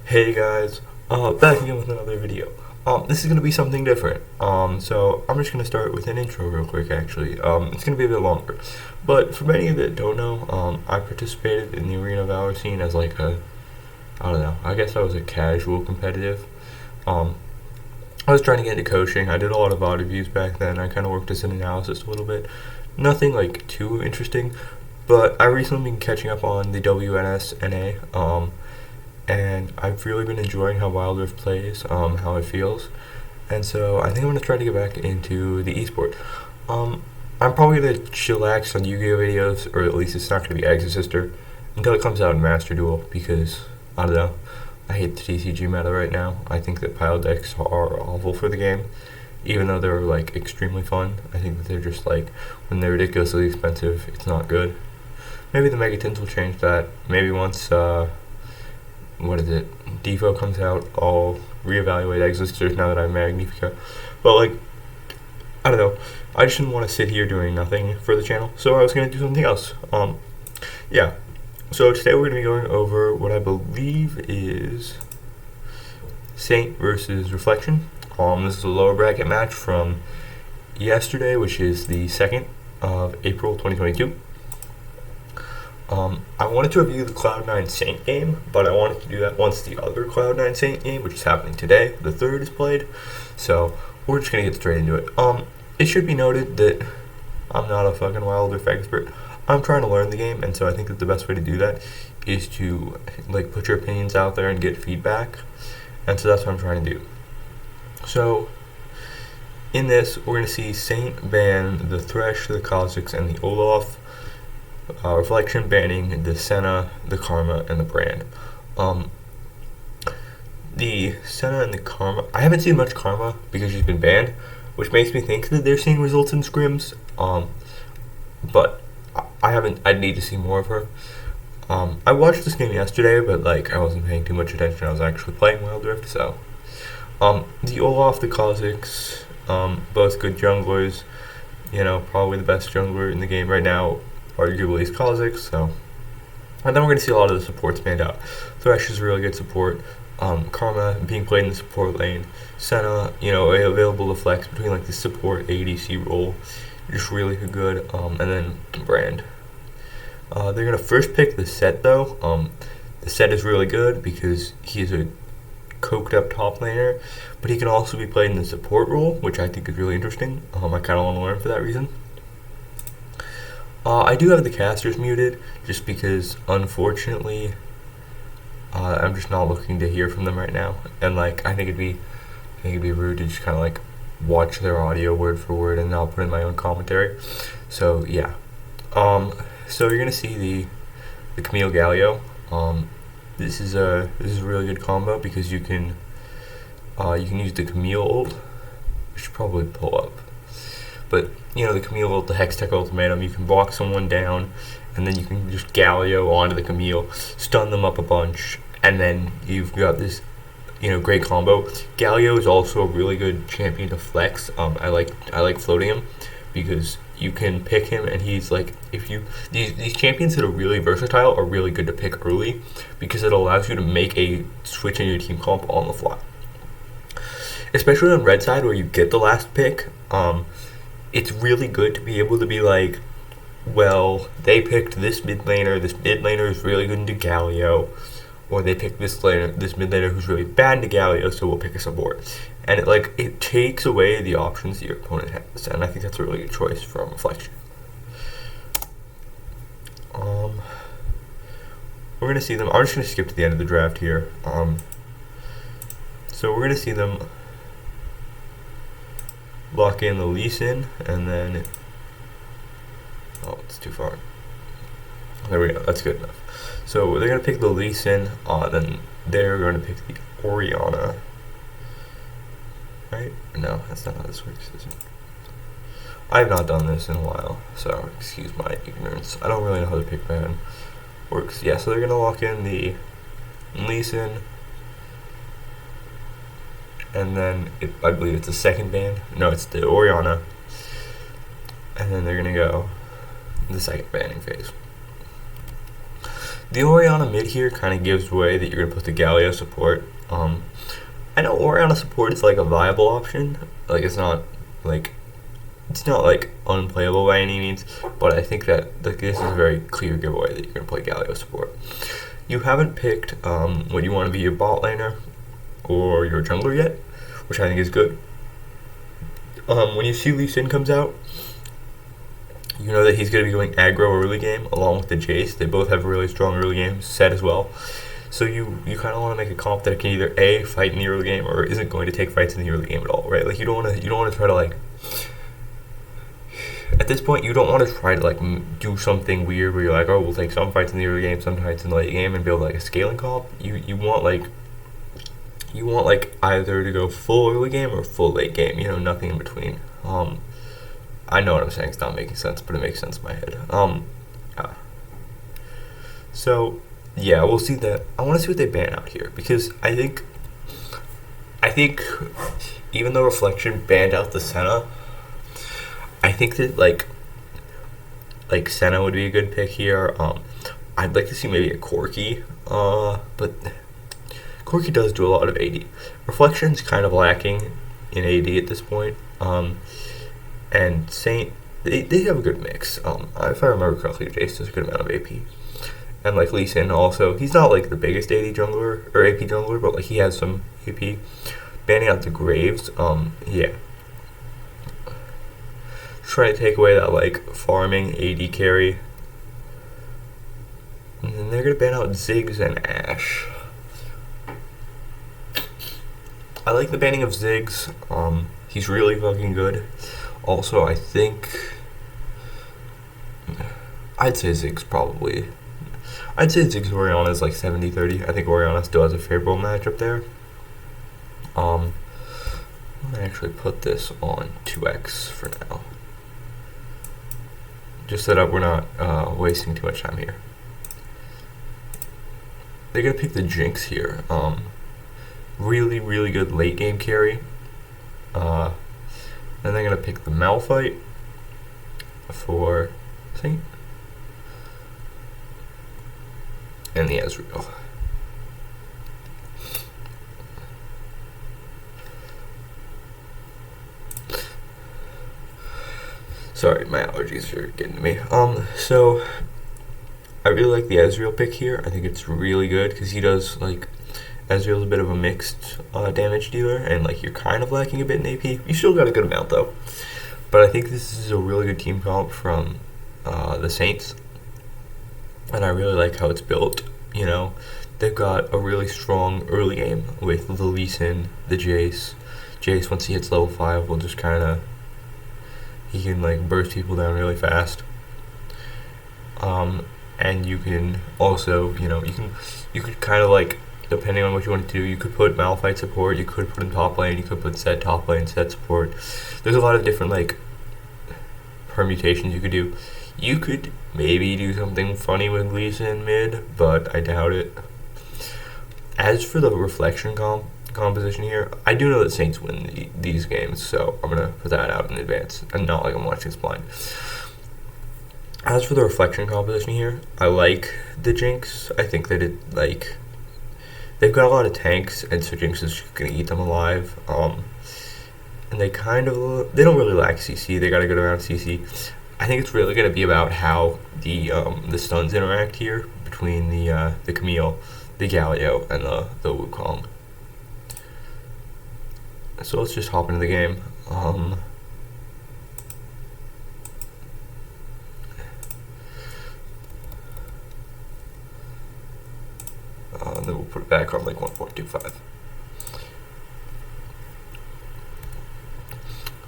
Hey guys, back again with another video. This is gonna be something different. So I'm just gonna start with an intro real quick. Actually, it's gonna be a bit longer, but for many of you that don't know, I participated in the Arena Valor scene as like I don't know. I guess I was a casual competitive. I was trying to get into coaching. I did a lot of VOD reviews back then. I kind of worked as an analyst a little bit. Nothing like too interesting, but I recently been catching up on the WNSNA. And I've really been enjoying how Wild Rift plays, how it feels, and so I think I'm gonna try to get back into the esport. I'm probably gonna chillax on Yu-Gi-Oh videos, or at least it's not gonna be Exorcister until it comes out in Master Duel, because I don't know. I hate the TCG meta right now. I think that pile decks are awful for the game, even though they're like extremely fun. I think that they're just like when they're ridiculously expensive, it's not good. Maybe the Megatins will change that. Maybe once what is it? Defo comes out, I'll reevaluate Exorcisters now that I'm Magnifica. But like, I don't know. I just didn't want to sit here doing nothing for the channel, so I was gonna do something else. Yeah. So today we're gonna be going over what I believe is Saint versus Reflection. This is a lower bracket match from yesterday, which is the 2nd of April 2022. I wanted to review the Cloud9 Saint game, but I wanted to do that once the other Cloud9 Saint game, which is happening today, the 3rd, is played. So we're just gonna get straight into it. It should be noted that I'm not a fucking Wild Rift expert. I'm trying to learn the game, and so I think that the best way to do that is to like put your opinions out there and get feedback. And so that's what I'm trying to do. So in this, we're gonna see Saint ban the Thresh, the Kha'Zix, and the Olaf. Reflection banning the Senna, the Karma, and the Brand. The Senna and the Karma, I haven't seen much Karma because she's been banned, which makes me think that they're seeing results in scrims. But I haven't. I'd need to see more of her. I watched this game yesterday, but like I wasn't paying too much attention. I was actually playing Wild Rift. So, the Olaf, the Kha'Zix, both good junglers. You know, probably the best jungler in the game right now. Arguably is Kha'Zix, so. And then we're going to see a lot of the supports banned out. Thresh is really good support. Karma being played in the support lane. Senna, you know, available to flex between like the support ADC role. Just really good. And then Brand. They're going to first pick the set though. The set is really good because he's a coked up top laner, but he can also be played in the support role, which I think is really interesting. I kind of want to learn for that reason. I do have the casters muted, just because, unfortunately, I'm just not looking to hear from them right now, and like I think it'd be rude to just kind of like watch their audio word for word, and I'll put in my own commentary. So yeah, so you're gonna see the Camille Galio. This is a really good combo because you can use the Camille ult. I should probably pull up. But, you know, the Camille ult, the Hextech Ultimatum, you can block someone down, and then you can just Galio onto the Camille, stun them up a bunch, and then you've got this, you know, great combo. Galio is also a really good champion to flex. I like floating him, because you can pick him, and he's like, these champions that are really versatile are really good to pick early, because it allows you to make a switch in your team comp on the fly. Especially on red side, where you get the last pick, it's really good to be able to be like, well, they picked this mid laner is really good into Galio, or they picked this mid laner who's really bad into Galio, so we'll pick a support. And it takes away the options that your opponent has, and I think that's a really good choice from Reflection. We're gonna see them. I'm just gonna skip to the end of the draft here. So we're gonna see them lock in the Lee Sin, and then it's too far. There we go. That's good enough. So they're gonna pick the Lee Sin. Then they're gonna pick the Orianna. Right? No, that's not how this works, is it? I have not done this in a while, so excuse my ignorance. I don't really know how the pick ban works. Yeah, so they're gonna lock in the Lee Sin. And then I believe it's the second ban. No, it's the Orianna. And then they're gonna go the second banning phase. The Orianna mid here kind of gives way that you're going to put the Galio support. I know Orianna support is like a viable option. Like it's not like unplayable by any means, but I think that like this is a very clear giveaway that you're going to play Galio support. You haven't picked what you want to be your bot laner or your jungler yet, which I think is good. When you see Lee Sin comes out, you know that he's going to be going aggro early game along with the Jace. They both have a really strong early game set as well. So you kind of want to make a comp that can either A, fight in the early game, or isn't going to take fights in the early game at all, right? Like you don't want to try to like, at this point you don't want to try to like do something weird where you're like, oh, we'll take some fights in the early game, some fights in the late game, and build like a scaling comp. You want like either to go full early game or full late game, you know, nothing in between. I know what I'm saying, it's not making sense, but it makes sense in my head. So yeah, we'll see that. I want to see what they ban out here, because I think even though Reflection banned out the Senna, I think that like Senna would be a good pick here. I'd like to see maybe a Corki, but Corki does do a lot of AD. Reflection's kind of lacking in AD at this point. And Saint, they have a good mix. If I remember correctly, Jace does a good amount of AP. And like Lee Sin also, he's not like the biggest AD jungler or AP jungler, but like he has some AP. Banning out the Graves, yeah. Trying to take away that like farming AD carry. And then they're gonna ban out Ziggs and Ashe. I like the banning of Ziggs. He's really fucking good. Also, I think I'd say Ziggs probably. I'd say Ziggs Orianna is like 70-30. I think Orianna still has a favorable matchup there. I'm gonna actually put this on 2x for now, just so that we're not wasting too much time here. They're gonna pick the Jinx here. Really, really good late game carry. Then they're gonna pick the Malphite for Saint and the Ezreal. Sorry, my allergies are getting to me. So I really like the Ezreal pick here. I think it's really good because he does like, Ezreal's a bit of a mixed damage dealer, and like you're kind of lacking a bit in AP. You still got a good amount though. But I think this is a really good team comp from the Saints, and I really like how it's built. You know, they've got a really strong early game with the Lee Sin, the Jace. Jace, once he hits level 5, will just kind of, he can like burst people down really fast. And you can also, you know, you could kind of like, depending on what you want to do, you could put Malphite support, you could put him top lane, you could put Zed top lane, Zed support. There's a lot of different like permutations you could do. You could maybe do something funny with Lee Sin mid, but I doubt it. As for the Reflection composition here, I do know that Saints win these games, so I'm gonna put that out in advance, and not like I'm watching this blind. As for the Reflection composition here, I like the Jinx. I think that it like, they've got a lot of tanks, and so Jinx is gonna eat them alive. And they don't really lack CC. They got a good amount of CC. I think it's really gonna be about how the stuns interact here between the Camille, the Galio, and the Wukong. So let's just hop into the game. And then we'll put it back on like 1.25.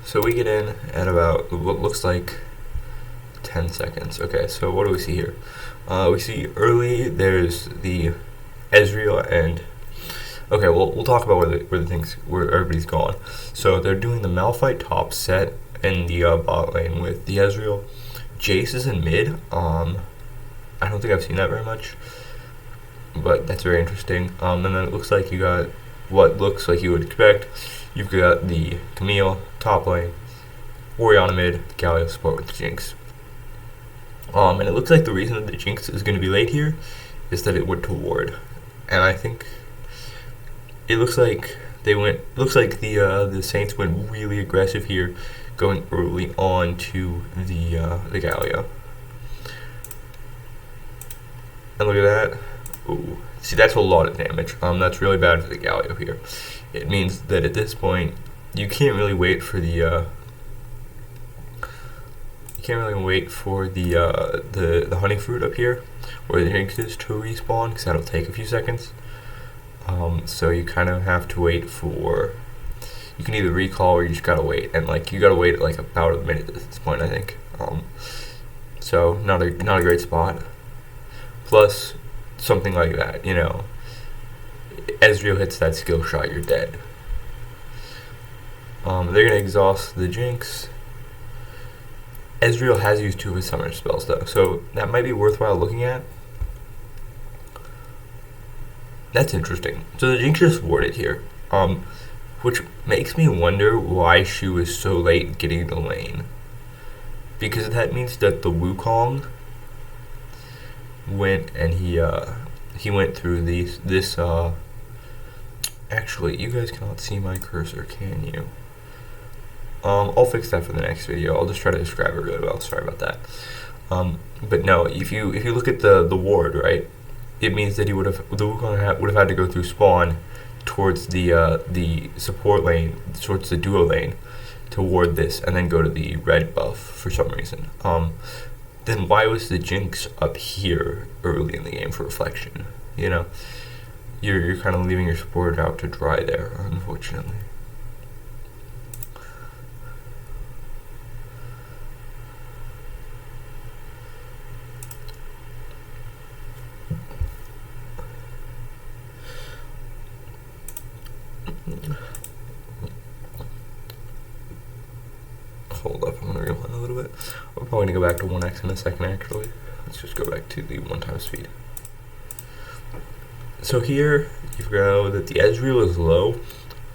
So we get in at about what looks like 10 seconds. Okay, so what do we see here? We see early there's the Ezreal and, okay, well we'll talk about where everybody's gone. So they're doing the Malphite top set in the bot lane with the Ezreal. Jace is in mid. I don't think I've seen that very much, but that's very interesting. And then it looks like you got what looks like you would expect. You've got the Camille top lane, Orianna mid, Galio support with the Jinx. And it looks like the reason that the Jinx is going to be late here is that it went to ward, and I think it looks like the Saints went really aggressive here, going early on to the yugioh. And look at that. Ooh. See, that's a lot of damage. That's really bad for the yugioh here. It means that at this point, you can't really wait for the the honey fruit up here, where the jinx is, to respawn, because that'll take a few seconds. So you kind of have to wait for. You can either recall or you just gotta wait, and like you gotta wait like about a minute at this point, I think. So not a great spot. Plus, something like that, you know, Ezreal hits that skill shot, you're dead. They're gonna exhaust the jinx. Ezreal has used 2 of his summoner spells though, so that might be worthwhile looking at. That's interesting. So the jinx just warded here, which makes me wonder why she was so late getting the lane. Because that means that the Wukong went and he went through this actually, you guys cannot see my cursor, can you? I'll fix that for the next video. I'll just try to describe it really well. Sorry about that. But no, if you look at the ward, right, it means that the Wukong would have had to go through spawn towards the support lane, towards the duo lane, to ward this, and then go to the red buff for some reason. Then why was the jinx up here early in the game for Reflection? You know, you're kind of leaving your support out to dry there, unfortunately. Hold up, I'm gonna rewind a little bit. I'm probably gonna go back to 1x in a second, actually. Let's just go back to the 1x speed. So here, you know that the Ezreal is low.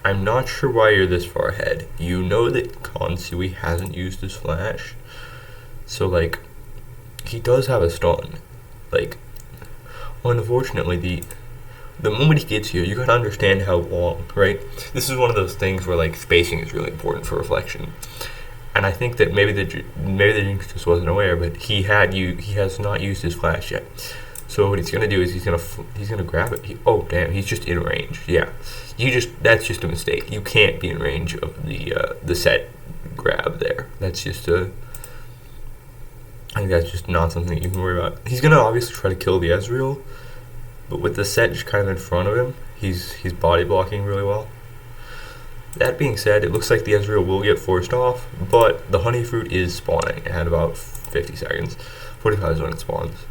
I'm not sure why you're this far ahead. You know that Konsui hasn't used his flash. So, like, he does have a stun. Like, unfortunately, the moment he gets here, you gotta understand how long, right? This is one of those things where, like, spacing is really important for Reflection. And I think that maybe the jinx just wasn't aware, but he has not used his flash yet. So what he's gonna do is he's gonna grab it. Oh damn, he's just in range. Yeah, that's just a mistake. You can't be in range of the set grab there. That's just I think that's just not something that you can worry about. He's gonna obviously try to kill the Ezreal, but with the set just kind of in front of him, he's body blocking really well. That being said, it looks like the Ezreal will get forced off, but the honey fruit is spawning at about 50 seconds. 45 is when it spawns.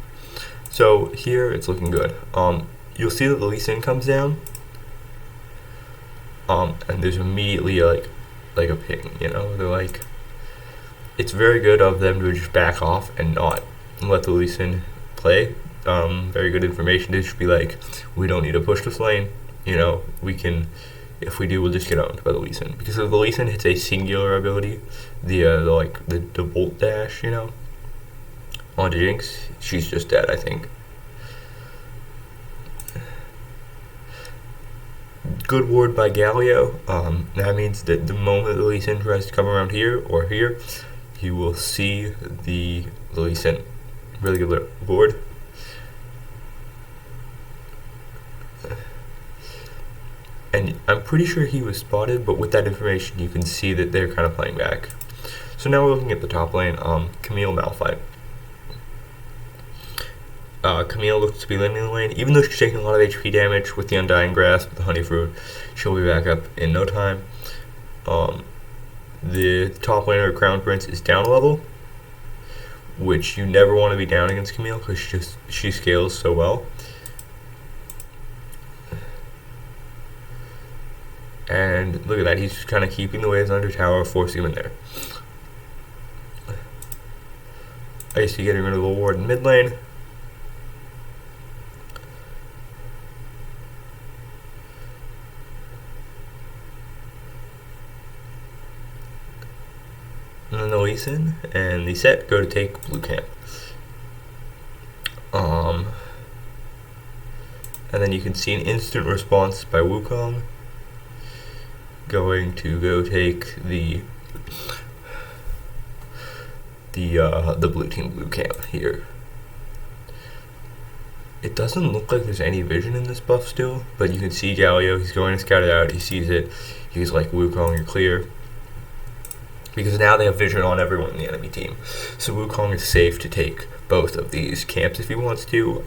So here it's looking good. You'll see that the Lee Sin comes down, and there's immediately like a ping. You know, they're like, it's very good of them to just back off and not let the Lee Sin play. Very good information to just be like, we don't need to push this lane. You know, we can. If we do, we'll just get owned by the Lee Sin. Because if the Lee Sin hits a singular ability, the Bolt Dash, you know, on Jinx, she's just dead, I think. Good ward by yugioh. That means that the moment the Lee Sin tries to come around here or here, you will see the Lee Sin. Really good ward. And I'm pretty sure he was spotted, but with that information, you can see that they're kind of playing back. So now we're looking at the top lane, Camille Malphite. Camille looks to be landing the lane, even though she's taking a lot of HP damage with the Undying Grasp, with the Honey Fruit. She'll be back up in no time. The top laner, Crown Prince, is down a level, which you never want to be down against Camille because she scales so well. And look at that, he's just kind of keeping the waves under tower, forcing him in there. I see getting rid of the ward in mid lane. And then the Lee Sin and the set go to take blue camp. And then you can see an instant response by Wukong. Going to go take the blue team blue camp here. It doesn't look like there's any vision in this buff still, but you can see Galio, he's going to scout it out, he sees it, he's like, Wukong, you're clear. Because now they have vision on everyone in the enemy team. So Wukong is safe to take both of these camps if he wants to.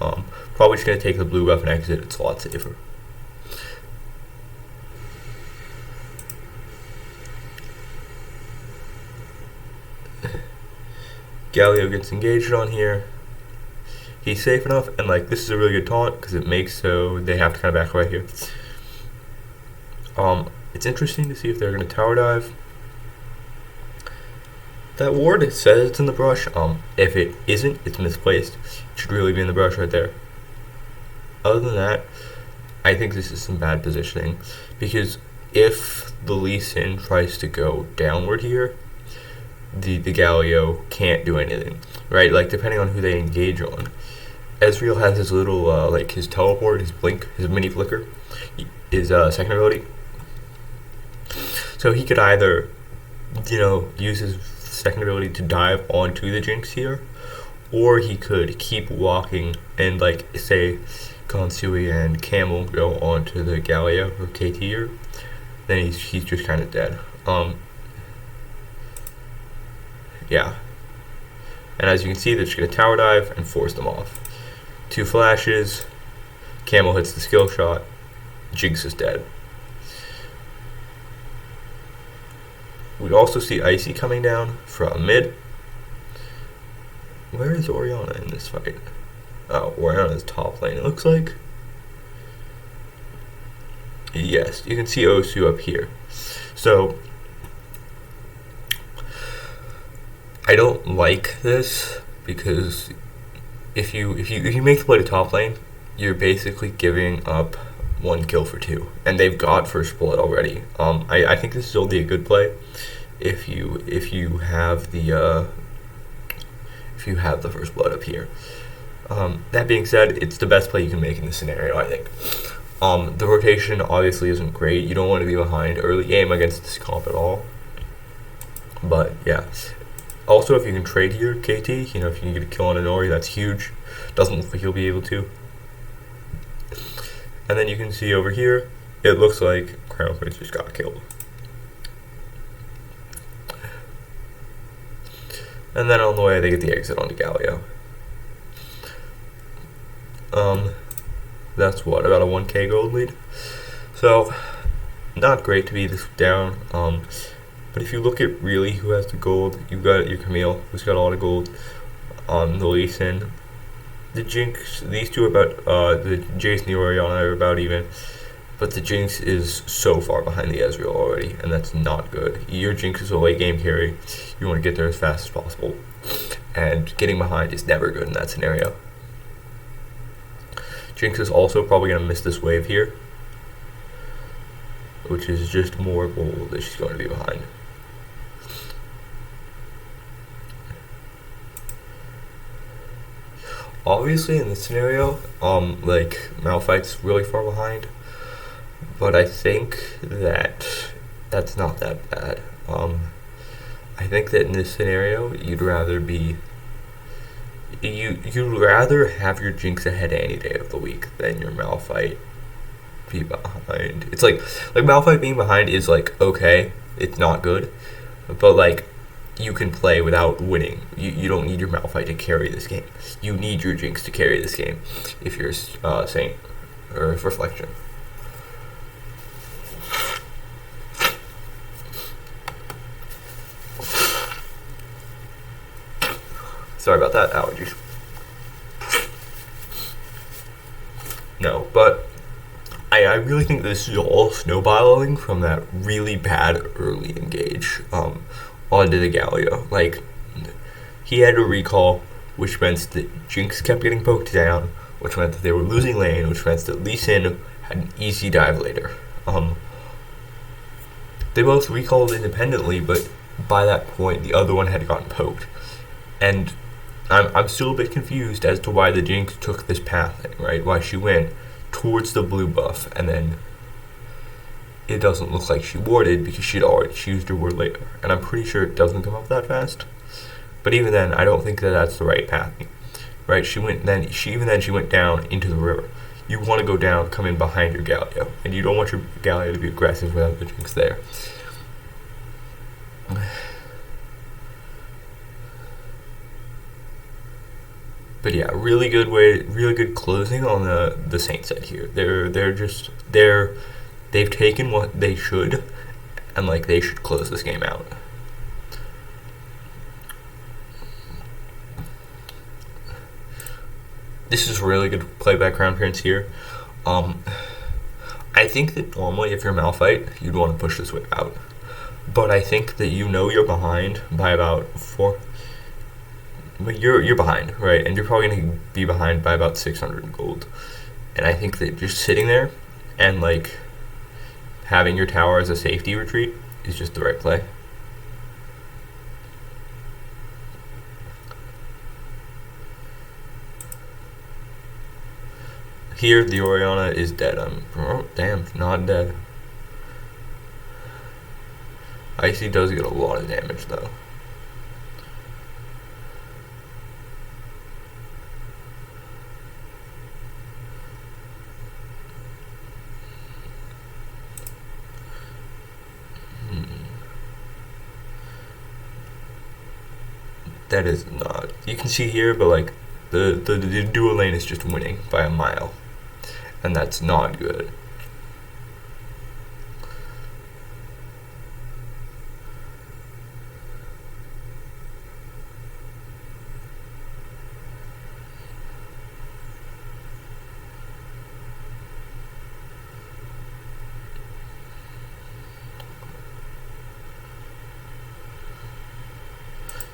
Probably just going to take the blue buff and exit, it's a lot safer. Galio gets engaged on here. He's safe enough, and like this is a really good taunt because it makes so they have to kind of back away here. It's interesting to see if they're going to tower dive. That ward, it says it's in the brush. If it isn't, it's misplaced. It should really be in the brush right there. Other than that, I think this is some bad positioning because if the Lee Sin tries to go downward here, the Galio can't do anything, right? Like depending on who they engage on. Ezreal has his little like his teleport, his blink, his mini flicker, his second ability. So he could either, use his second ability to dive onto the Jinx here, or he could keep walking and like say Konsui and Camel go onto the Galio or KT here. Then he's just kind of dead. Yeah. And as you can see, they're just going to tower dive and force them off. 2 flashes, Camel hits the skill shot, Jinx is dead. We also see Icy coming down from mid. Where is Orianna in this fight? Oh, Orianna's top lane, it looks like. Yes, you can see Osu up here. So I don't like this because if you make the play to top lane, you're basically giving up 1 kill for 2, and they've got first blood already. I think this is only a good play if you have the first blood up here. That being said, it's the best play you can make in this scenario, I think. The rotation obviously isn't great. You don't want to be behind early game against this comp at all. But yeah. Also, if you can trade here, KT, if you can get a kill on an Ori, that's huge. Doesn't look like you'll be able to. And then you can see over here, it looks like Crown Prince just got killed. And then on the way, they get the exit onto Galio. That's what, about a 1k gold lead? So, not great to be this down. But if you look at really who has the gold, you've got your Camille, who's got a lot of gold. The Lee Sin, the Jinx, these two are about, the Jace and the Orianna are about even. But the Jinx is so far behind the Ezreal already, and that's not good. Your Jinx is a late game carry. You want to get there as fast as possible. And getting behind is never good in that scenario. Jinx is also probably going to miss this wave here, which is just more gold that she's going to be behind. Obviously, in this scenario, like Malphite's really far behind, but I think that that's not that bad. I think that in this scenario, you'd rather have your Jinx ahead any day of the week than your Malphite be behind. It's like Malphite being behind is like okay, it's not good, but like you can play without winning. You don't need your Malphite to carry this game. You need your Jinx to carry this game if you're Saint or Reflection. Sorry about that, allergies. No, but I really think this is all snowballing from that really bad early engage onto the Galio. Like, he had a recall, which meant that Jinx kept getting poked down, which meant that they were losing lane, which meant that Lee Sin had an easy dive later. They both recalled independently, but by that point, the other one had gotten poked. And I'm still a bit confused as to why the Jinx took this path, right? Why she went towards the blue buff, and then it doesn't look like she warded because she used her ward later, and I'm pretty sure it doesn't come up that fast. But even then, I don't think that that's the right path, right? She went down into the river. You want to go down, come in behind your Galio, and you don't want your Galio to be aggressive without the Jinx there. But yeah, really good closing on the Saint set here. They've taken what they should, and like they should close this game out. This is really good play by Crown Prince here. I think that normally if you're Malphite, you'd want to push this whip out. But I think that you're behind by about 4. But you're behind, right? And you're probably going to be behind by about 600 gold. And I think that just sitting there and like having your tower as a safety retreat is just the right play. Here, the Orianna is dead. Oh, damn, not dead. Icy does get a lot of damage, though. That is not. You can see here, but like the dual lane is just winning by a mile, and that's not good.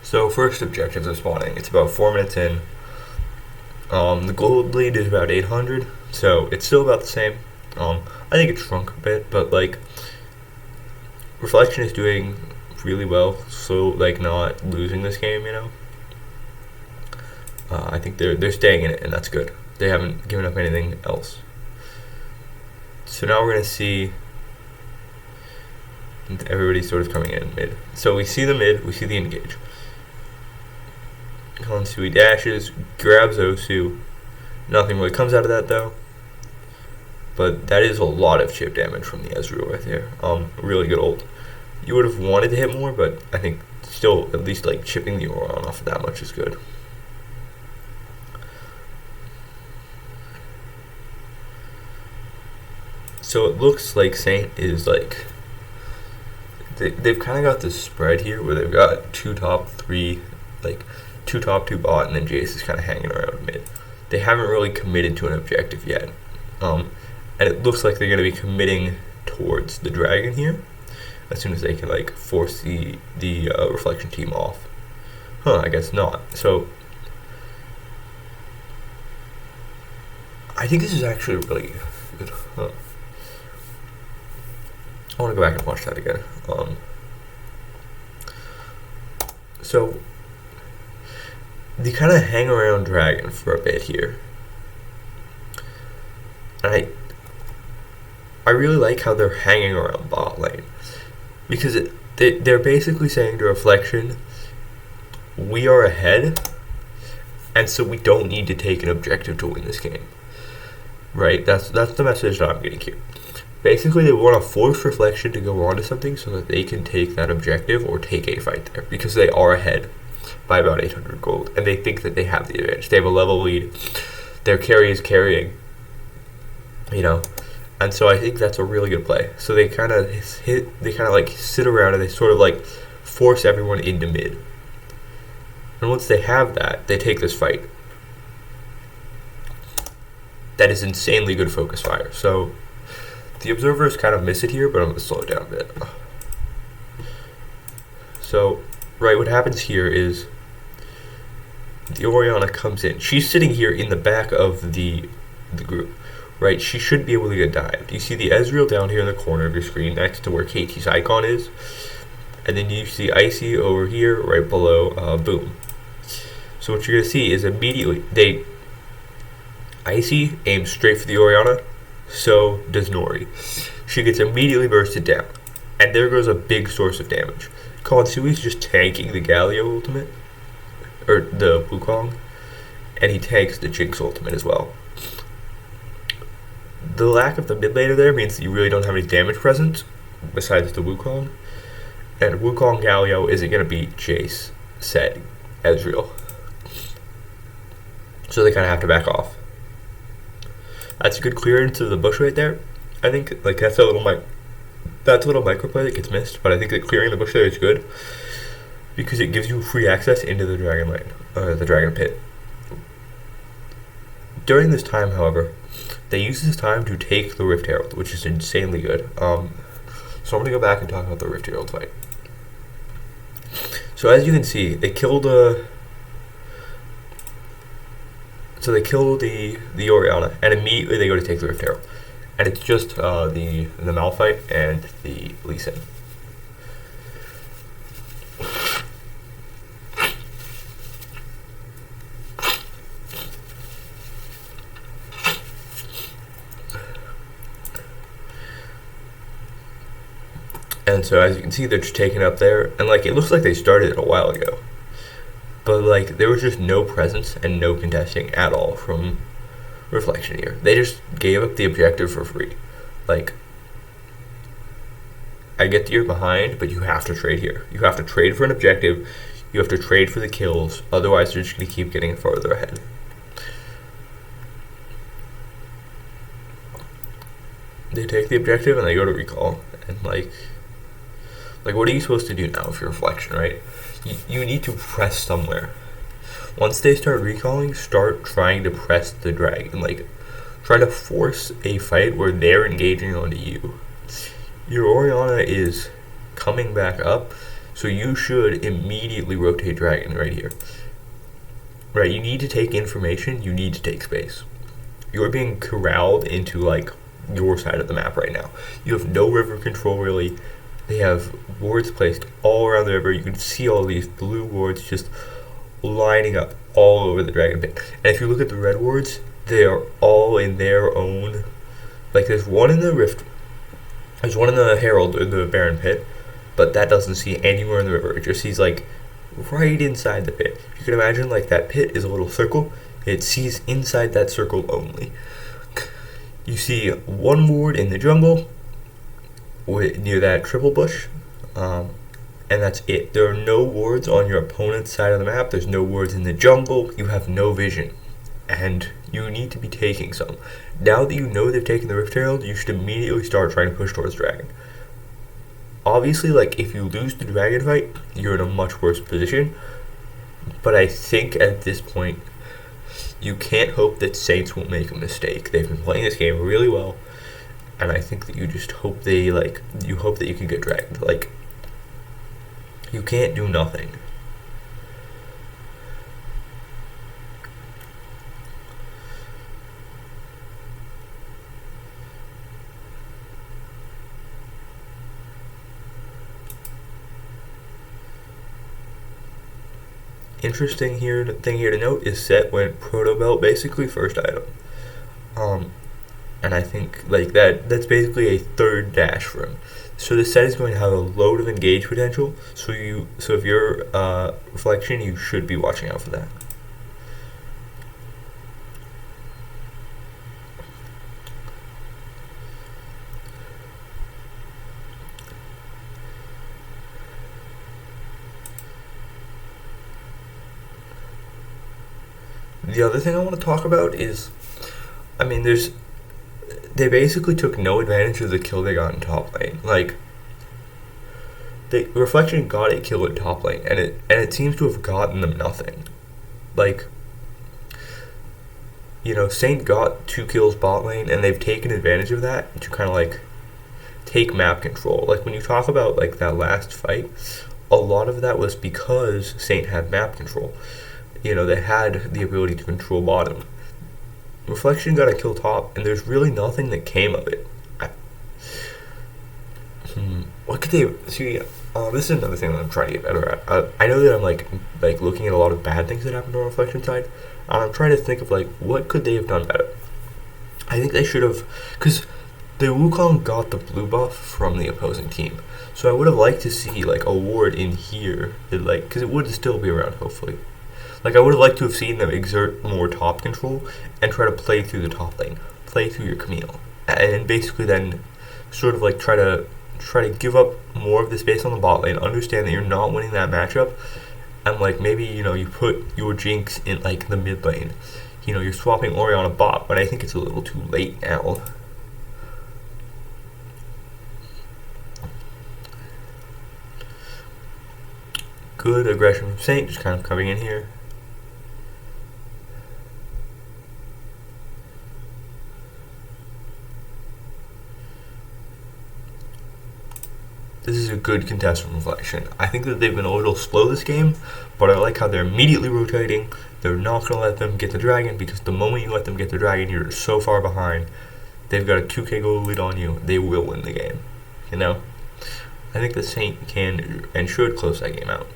So first objectives are spawning. It's about 4 minutes in. The gold lead is about 800, so it's still about the same. I think it shrunk a bit, but like Reflection is doing really well, so like not losing this game, you know. I think they're staying in it, and that's good. They haven't given up anything else. So now we're gonna see everybody sort of coming in mid. So we see the mid, we see the engage. Hansui dashes, grabs Osu. Nothing really comes out of that though. But that is a lot of chip damage from the Ezreal right there. Really good ult. You would have wanted to hit more, but I think still at least like chipping the Orion off of that much is good. So it looks like Saint is like they've kind of got this spread here where they've got 2 top, 3 like 2 top, 2 bot, and then Jace is kind of hanging around mid. They haven't really committed to an objective yet, and it looks like they're going to be committing towards the dragon here as soon as they can like force the Reflection team off. I guess not. So I think this is actually really good. I want to go back and watch that again. So they kind of hang around dragon for a bit here, and I really like how they're hanging around bot lane, because they're basically saying to Reflection, we are ahead, and so we don't need to take an objective to win this game, right? That's the message that I'm getting here. Basically, they want to force Reflection to go on to something so that they can take that objective or take a fight there, because they are ahead by about 800 gold, and they think that they have the advantage. They have a level lead. Their carry is carrying, you know, and so I think that's a really good play. So they kind of like sit around and they sort of like force everyone into mid. And once they have that, they take this fight. That is insanely good focus fire. So the observers kind of miss it here, but I'm going to slow it down a bit. So, right, what happens here is the Orianna comes in. She's sitting here in the back of the group, right? She should be able to get dived. You see the Ezreal down here in the corner of your screen next to where KT's icon is. And then you see Icy over here right below Boom. So what you're going to see is immediately Icy aims straight for the Orianna, so does Nori. She gets immediately bursted down, and there goes a big source of damage. Konsui's just tanking the Galio ultimate, or the Wukong, and he tanks the Jinx ultimate as well. The lack of the mid laner there means that you really don't have any damage presence besides the Wukong, and Wukong Galio isn't going to beat Jace, Set, Ezreal. So they kind of have to back off. That's a good clearance of the bush right there. I think like that's a little microplay that gets missed, but I think that clearing the bush there is good because it gives you free access into the dragon lane, the dragon pit. During this time, however, they use this time to take the Rift Herald, which is insanely good. So I'm going to go back and talk about the Rift Herald fight. So as you can see, they killed the Orianna, and immediately they go to take the Rift Herald. And it's just the Malphite and the Lee Sin. And so as you can see, they're just taking up there, and like it looks like they started it a while ago, but like there was just no presence and no contesting at all from Reflection here. They just gave up the objective for free. Like, I get that you're behind, but you have to trade here. You have to trade for an objective. You have to trade for the kills. Otherwise, you're just going to keep getting farther ahead. They take the objective and they go to recall. And like what are you supposed to do now if you're Reflection, right? You need to press somewhere. Once they start recalling, start trying to press the dragon. Like, try to force a fight where they're engaging onto you. Your Orianna is coming back up, so you should immediately rotate dragon right here. Right, you need to take information, you need to take space. You're being corralled into, like, your side of the map right now. You have no river control, really. They have wards placed all around the river. You can see all these blue wards just lining up all over the dragon pit. And if you look at the red wards, they are all in their own, like there's one in the rift, there's one in the herald or the baron pit, but that doesn't see anywhere in the river. It just sees like right inside the pit. You can imagine like that pit is a little circle. It sees inside that circle only. You see one ward in the jungle near that triple bush, and that's it. There are no wards on your opponent's side of the map. There's no wards in the jungle. You have no vision, and you need to be taking some. Now that you know they've taken the Rift Herald, you should immediately start trying to push towards dragon. Obviously, like, if you lose the dragon fight, you're in a much worse position, but I think at this point, you can't hope that Saints won't make a mistake. They've been playing this game really well, and I think that you just hope you hope that you can get dragged. Like, you can't do nothing. Interesting thing here to note is Set went Proto Belt, basically first item. And I think like that's basically a third dash for him. So the Set is going to have a load of engage potential. So if you're Reflection, you should be watching out for that. The other thing I want to talk about is, I mean, they basically took no advantage of the kill they got in top lane. Like, Reflection got a kill in top lane, and it seems to have gotten them nothing. Like, you know, Saint got 2 kills bot lane, and they've taken advantage of that to kind of like take map control. Like, when you talk about like that last fight, a lot of that was because Saint had map control. You know, they had the ability to control bottom. Reflection got a kill top, and there's really nothing that came of it. What could they see? This is another thing that I'm trying to get better at. I know that I'm like looking at a lot of bad things that happened on Reflection side, and I'm trying to think of like what could they have done better. I think they should have, because the Wukong got the blue buff from the opposing team. So I would have liked to see like a ward in here, that, like, because it would still be around hopefully. Like I would have liked to have seen them exert more top control and try to play through the top lane, play through your Camille, and basically then sort of like try to give up more of the space on the bot lane. Understand that you're not winning that matchup, and like maybe you put your Jinx in like the mid lane. You're swapping Orianna bot, but I think it's a little too late now. Good aggression from Saint, just kind of coming in here. This is a good contest from Reflection. I think that they've been a little slow this game, but I like how they're immediately rotating. They're not going to let them get the dragon, because the moment you let them get the dragon, you're so far behind. They've got a 2k goal lead on you. They will win the game. I think the Saint can and should close that game out.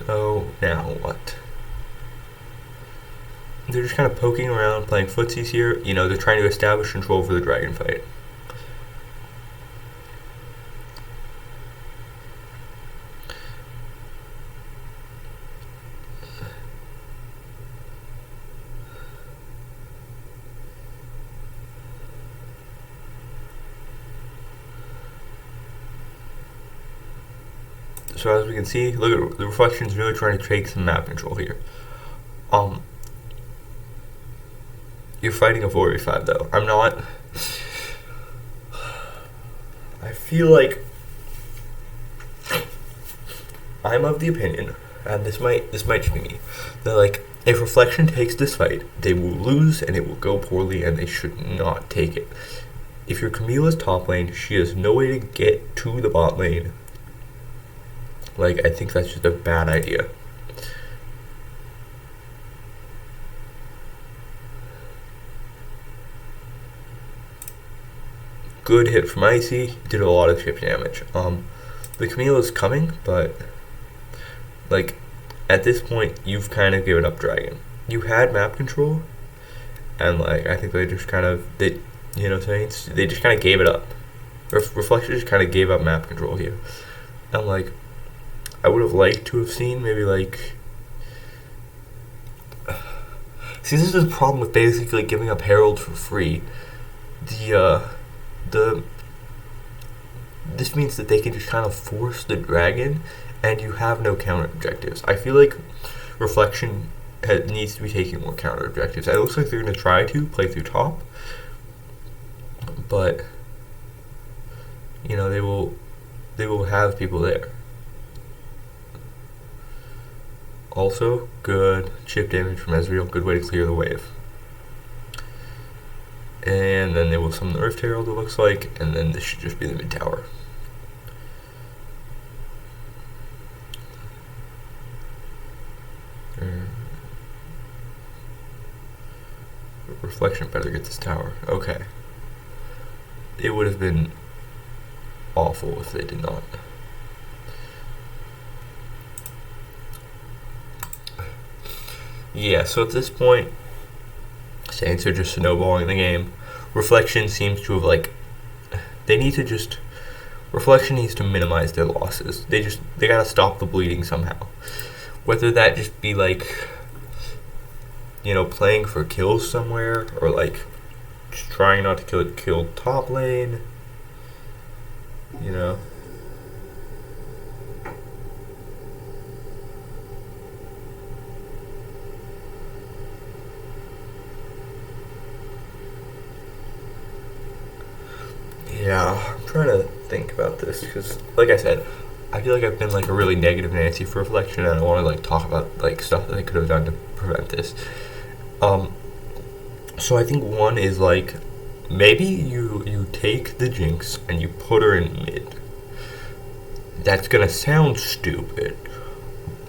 So now what? They're just kind of poking around, playing footsies here. They're trying to establish control for the dragon fight. So as we can see, look at the Reflection's really trying to take some map control here. You're fighting a 4v5 though. I'm not. I feel like I'm of the opinion, and this might just be me, that like if Reflection takes this fight, they will lose and it will go poorly, and they should not take it. If your Camille is top lane, she has no way to get to the bot lane. Like, I think that's just a bad idea. Good hit from Icy, did a lot of chip damage. The Camille is coming, but like at this point you've kind of given up dragon. You had map control, and like I think they just kind of they just kind of gave it up. Reflection just kind of gave up map control here, and like I would have liked to have seen maybe like. See, this is the problem with basically giving up Herald for free. This means that they can just kind of force the dragon, and you have no counter objectives. I feel like Reflection needs to be taking more counter objectives. It looks like they're going to try to play through top, but they will have people there. Also, good chip damage from Ezreal. Good way to clear the wave. And then they will summon the Rift Herald, it looks like, and then this should just be the mid tower. Reflection better get this tower. Okay. It would have been awful if they did not. Yeah, so at this point, Saints are just snowballing the game. Reflection seems to have Reflection needs to minimize their losses. They gotta stop the bleeding somehow. Whether that just be like, playing for kills somewhere, or like just trying not to kill top lane. Yeah, I'm trying to think about this because, like I said, I feel like I've been like a really negative Nancy for Reflection, and I want to like talk about like stuff that they could have done to prevent this. So I think one is like maybe you take the Jinx and you put her in mid. That's gonna sound stupid,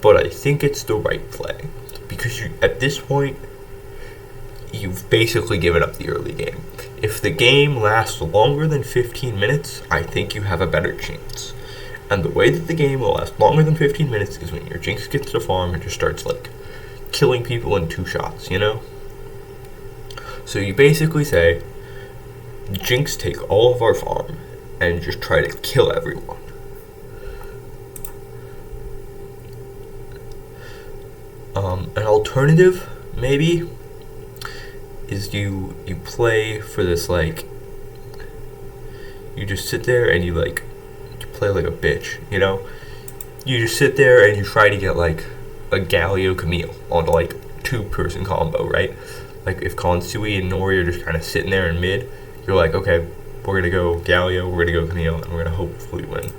but I think it's the right play because at this point you've basically given up the early game. If the game lasts longer than 15 minutes, I think you have a better chance. And the way that the game will last longer than 15 minutes is when your Jinx gets to farm and just starts like killing people in 2 shots, you know? So you basically say, Jinx take all of our farm and just try to kill everyone. An alternative, maybe, is you play for this, like, you just sit there and you play like a bitch, you know? You just sit there and you try to get, like, a Galio Camille onto, like, 2-person combo, right? Like, if Konsui and Nori are just kind of sitting there in mid, you're like, okay, we're gonna go Galio, we're gonna go Camille, and we're gonna hopefully win.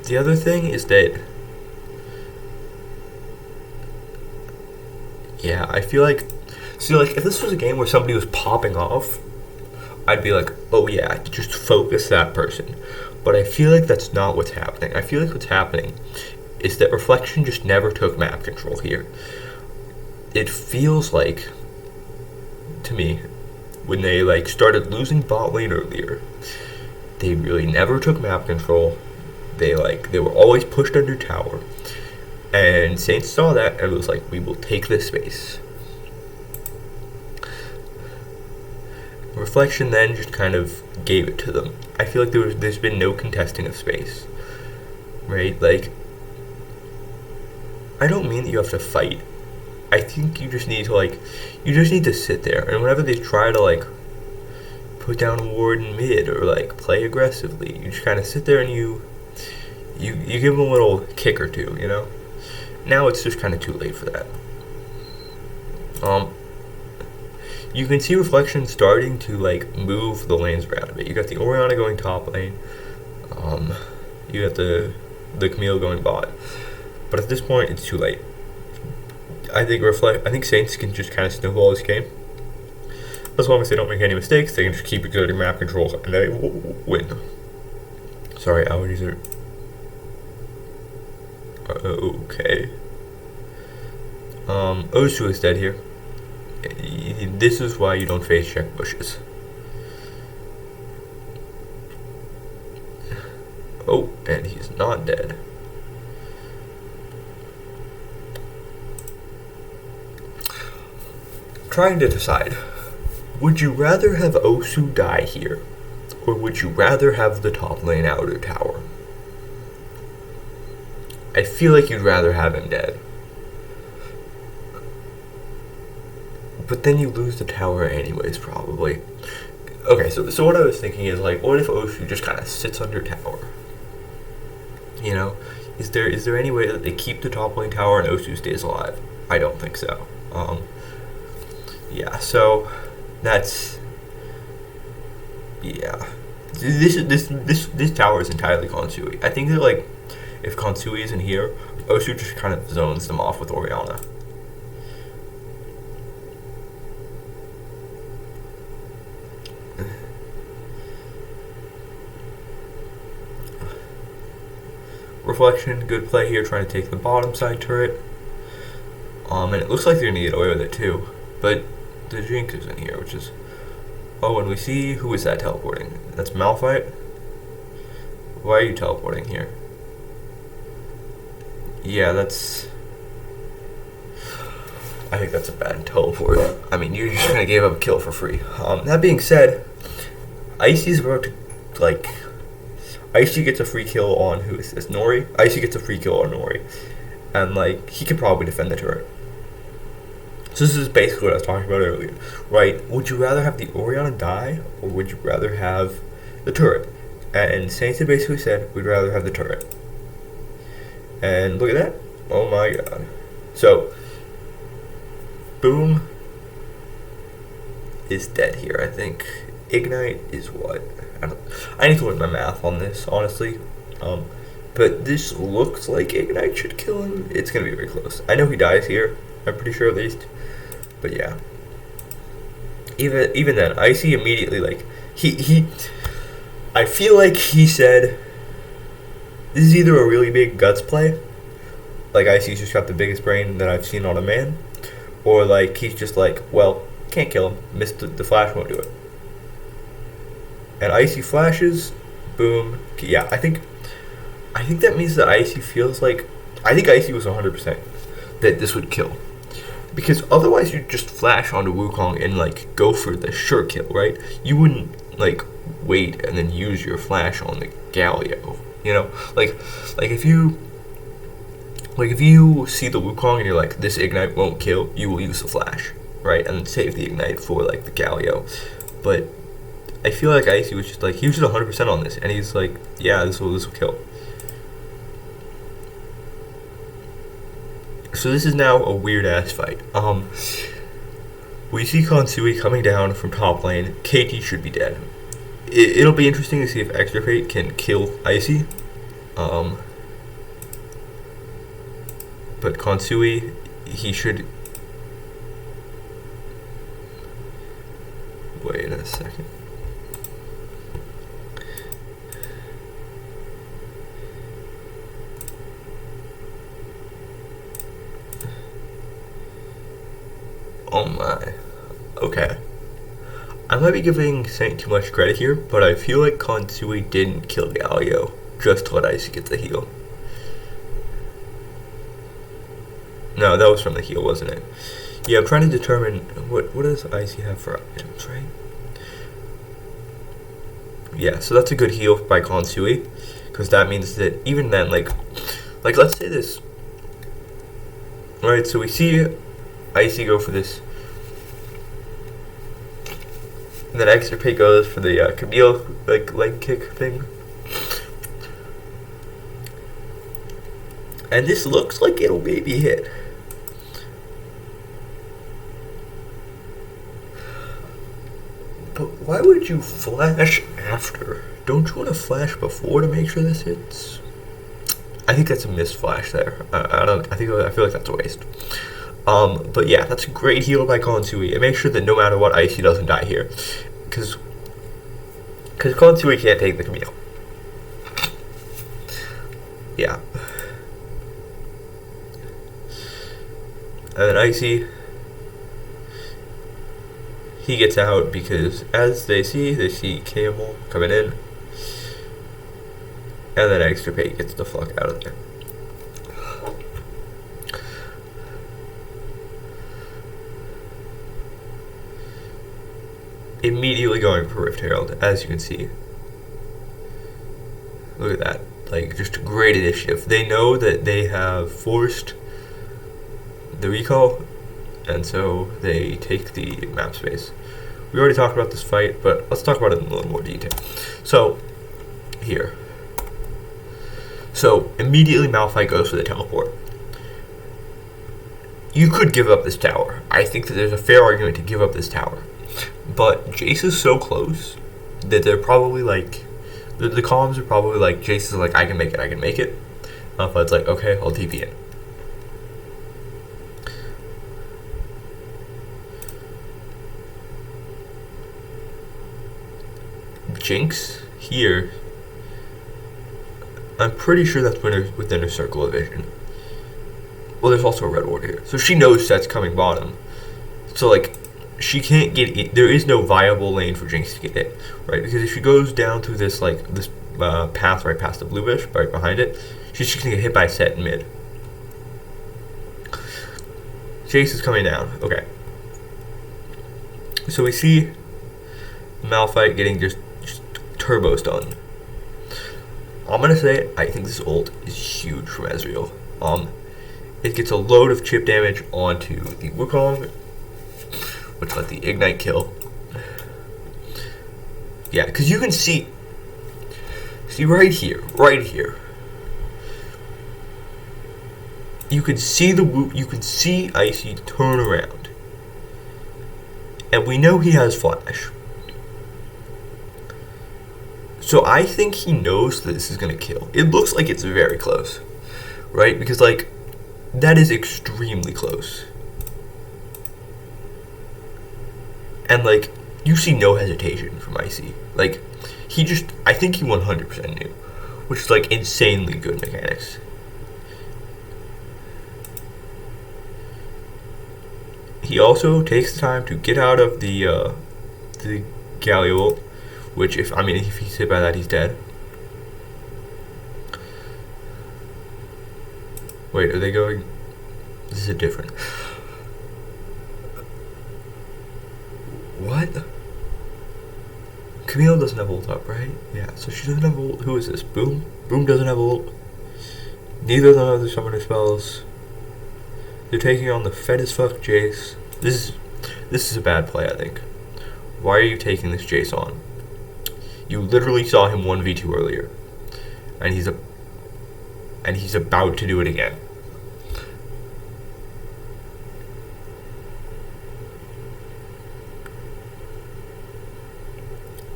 The other thing is that, yeah, I feel like, see, like, if this was a game where somebody was popping off, I'd be like, oh yeah, just focus that person. But I feel like that's not what's happening. I feel like what's happening is that Reflection just never took map control here. It feels like, to me, when they, like, started losing bot lane earlier, they really never took map control. They were always pushed under tower, and Saints saw that and was like, we will take this space. Reflection then just kind of gave it to them. I feel like there's been no contesting of space, right? Like, I don't mean that you have to fight. I think you just need to sit there, and whenever they try to, like, put down a ward in mid or, like, play aggressively, you just kind of sit there and you give them a little kick or two, you know? Now it's just kind of too late for that. You can see Reflection starting to, like, move the lanes around a bit. You got the Orianna going top lane. You got the Camille going bot. But at this point, it's too late. I think Saints can just kind of snowball this game. As long as they don't make any mistakes, they can just keep exerting map control and they win. Sorry, allergies are... okay. Osu is dead here. This is why you don't face check bushes. Oh, and he's not dead. Trying to decide, would you rather have Osu die here, or would you rather have the top lane outer tower? I feel like you'd rather have him dead. But then you lose the tower anyways, probably. Okay, so what I was thinking is, like, what if Osu just kind of sits under tower? You know? Is there any way that they keep the top lane tower and Osu stays alive? I don't think so. Yeah, so that's... yeah. This tower is entirely Konsui. I think that, like, if Konsui isn't here, Osu just kind of zones them off with Orianna. Reflection, good play here, trying to take the bottom side turret. And it looks like they're gonna get away with it too. But the Jinx is in here, which is... oh, and we see... who is that teleporting? That's Malphite? Why are you teleporting here? Yeah, that's... I think that's a bad teleport. I mean, you just kind of gave up a kill for free. That being said, Icy's about to, like... Icy gets a free kill on... who is this? Nori? Icy gets a free kill on Nori. And, like, he could probably defend the turret. So this is basically what I was talking about earlier. Right? Would you rather have the Orianna die, or would you rather have the turret? And Saints had basically said, we'd rather have the turret. And look at that. Oh my god. So, Boom is dead here, I think. Ignite is what? I need to learn my math on this, honestly. But this looks like Ignite should kill him. It's going to be very close. I know he dies here. I'm pretty sure at least. But yeah. Even then, Icy immediately, like, he I feel like he said, this is either a really big guts play, like Icy's just got the biggest brain that I've seen on a man, or like he's just like, well, can't kill him, missed the flash, won't do it. And Icy flashes, boom. Yeah, I think I think that means that Icy feels like, I think Icy was 100% that this would kill. Because otherwise you'd just flash onto Wukong and like go for the sure kill, right? You wouldn't like wait and then use your flash on the Galio. You know? Like if you see the Wukong and you're like, this ignite won't kill, you will use the flash, right? And then save the ignite for like the Galio. But I feel like Icy was just like, he was just 100% on this, and he's like, yeah, this will kill. So this is now a weird ass fight. We see Konsui coming down from top lane. KT should be dead. It'll be interesting to see if Extra Fate can kill Icy. But Konsui, he should. Wait a second. Oh my. Okay. I might be giving Saint too much credit here, but I feel like Konsui didn't kill Galio just to let Icy get the heal. No, that was from the heal, wasn't it? Yeah, I'm trying to determine what does Icy have for items, right? Yeah, so that's a good heal by Konsui, because that means that even then, like let's say this. Alright, so we see Icy go for this. And then Extra Fate goes for the Camille like leg kick thing. And this looks like it'll maybe hit. But why would you flash after? Don't you want to flash before to make sure this hits? I think that's a missed flash there. I feel like that's a waste. But yeah, that's a great heal by Konsui. And make sure that no matter what, Icy doesn't die here. Because Konsui can't take the Camille. Yeah. And then Icy, he gets out because as they see Camel coming in. And then Extra Fate gets the fuck out of there. Immediately going for Rift Herald, as you can see. Look at that. Like, just great initiative. They know that they have forced the recall, and so they take the map space. We already talked about this fight, but let's talk about it in a little more detail. So, here. So, immediately Malphite goes for the teleport. You could give up this tower. I think that there's a fair argument to give up this tower. But Jace is so close that they're probably like, the comms are probably like, Jace is like, I can make it. Malphite's like, okay, I'll TP in. Jinx here, I'm pretty sure that's within her circle of vision. Well, there's also a red ward here, so she knows Set's coming bottom. So like, she can't get in. There is no viable lane for Jinx to get in, right? Because if she goes down through this path right past the blue bush, right behind it, she's just gonna get hit by Set in mid. Jace is coming down. Okay. So we see Malphite getting just turbo stun. I'm gonna say I think this ult is huge from Ezreal. It gets a load of chip damage onto the Wukong, which let the ignite kill. Yeah, because you can see right here. You can see Icy turn around, and we know he has flash. So I think he knows that this is gonna kill. It looks like it's very close, right? Because like, that is extremely close. And like, you see no hesitation from Icy. Like, I think he 100% knew, which is like insanely good mechanics. He also takes the time to get out of the Galio ult, which if he's hit by that, he's dead. Wait, are they going? This is a different. What? Camille doesn't have ult up, right? Yeah, so she doesn't have ult. Who is this? Boom? Boom doesn't have ult. Neither of them have the summoner spells. They're taking on the fed as fuck Jace. This is a bad play, I think. Why are you taking this Jace on? You literally saw him 1v2 earlier. And he's about to do it again.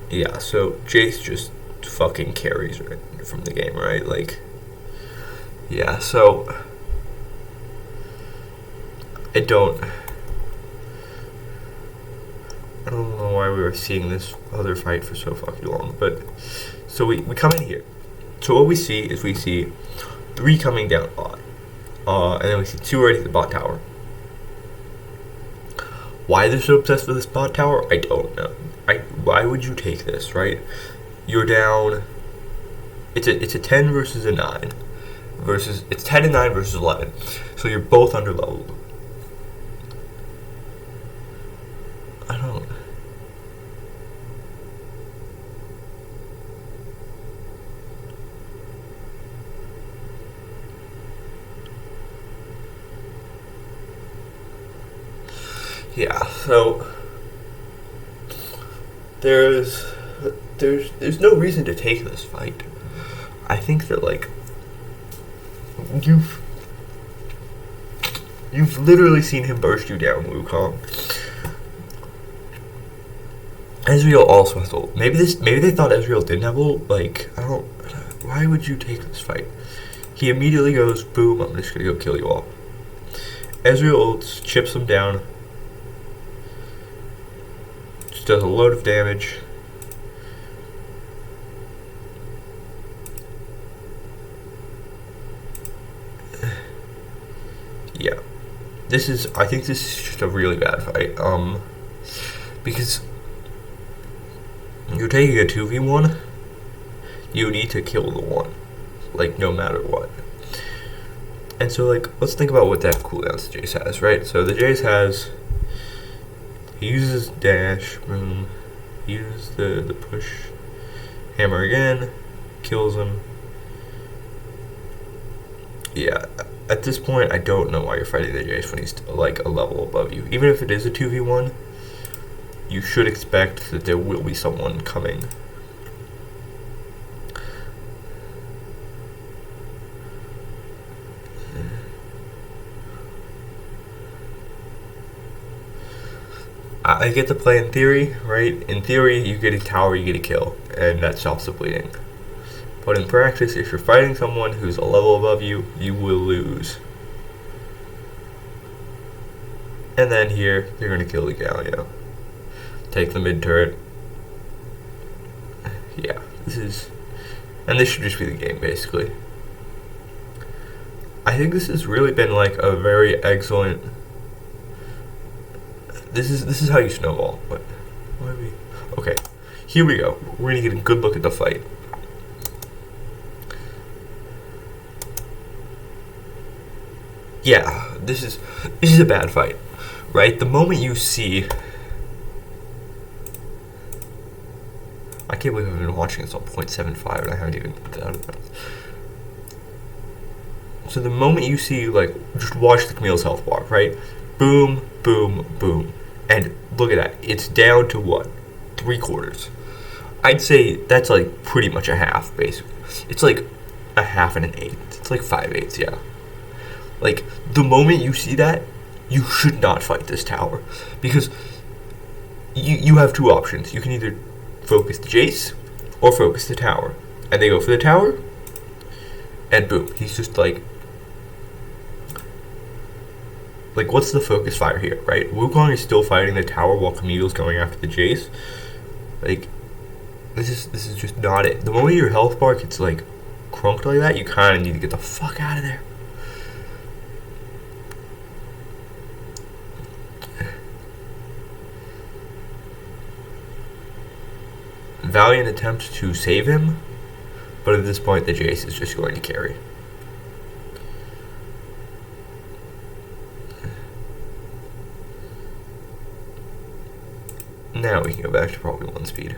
Yeah, so Jace just fucking carries right from the game, right? Like, yeah, so I don't know why we were seeing this other fight for so fucking long, but so we come in here. So what we see is we see 3 coming down bot, and then we see 2 right at the bot tower. Why they're so obsessed with this bot tower, I don't know. Why would you take this, right? You're down. It's a 10 versus a 9, versus it's 10 and 9 versus 11. So you're both under leveled. I don't. Yeah. So there's no reason to take this fight. I think that like you've literally seen him burst you down, Wukong. Ezreal also has ult. Maybe they thought Ezreal didn't have ult. Like, I don't. Why would you take this fight? He immediately goes, boom, I'm just gonna go kill you all. Ezreal ults, chips him down. Just does a load of damage. Yeah. I think this is just a really bad fight. Because you're taking a 2v1, you need to kill the one, like, no matter what. And so, like, let's think about what that cooldowns the Jace has, right? So the Jace has, he uses dash, boom, he uses the push, hammer again, kills him. Yeah, at this point, I don't know why you're fighting the Jace when he's, like, a level above you. Even if it is a 2v1, you should expect that there will be someone coming. I get to play in theory, right? In theory, you get a tower, you get a kill, and that stops the bleeding. But in practice, if you're fighting someone who's a level above you, you will lose. And then here, you're going to kill the Galio. Take the mid turret. Yeah, this should just be the game, basically. I think this has really been like a very excellent. This is how you snowball. What are we? Okay, here we go. We're gonna get a good look at the fight. Yeah, this is a bad fight, right? The moment you see. I can't believe I've been watching this on 0.75 and I haven't even put that out of bounds. So the moment you see, like, just watch the Camille's health bar, right? Boom, boom, boom. And look at that. It's down to what? 3/4. I'd say that's like pretty much a half, basically. It's like a half and an eighth. It's like 5/8, yeah. Like, the moment you see that, you should not fight this tower. Because you have 2 options. You can either focus the Jace or focus the tower. And they go for the tower, and boom. He's just like, what's the focus fire here, right? Wukong is still fighting the tower while Camille's going after the Jace. Like, this is just not it. The moment your health bar gets, like, crunked like that, you kind of need to get the fuck out of there. Valiant attempts to save him, but at this point the Jace is just going to carry. Now we can go back to probably 1 speed.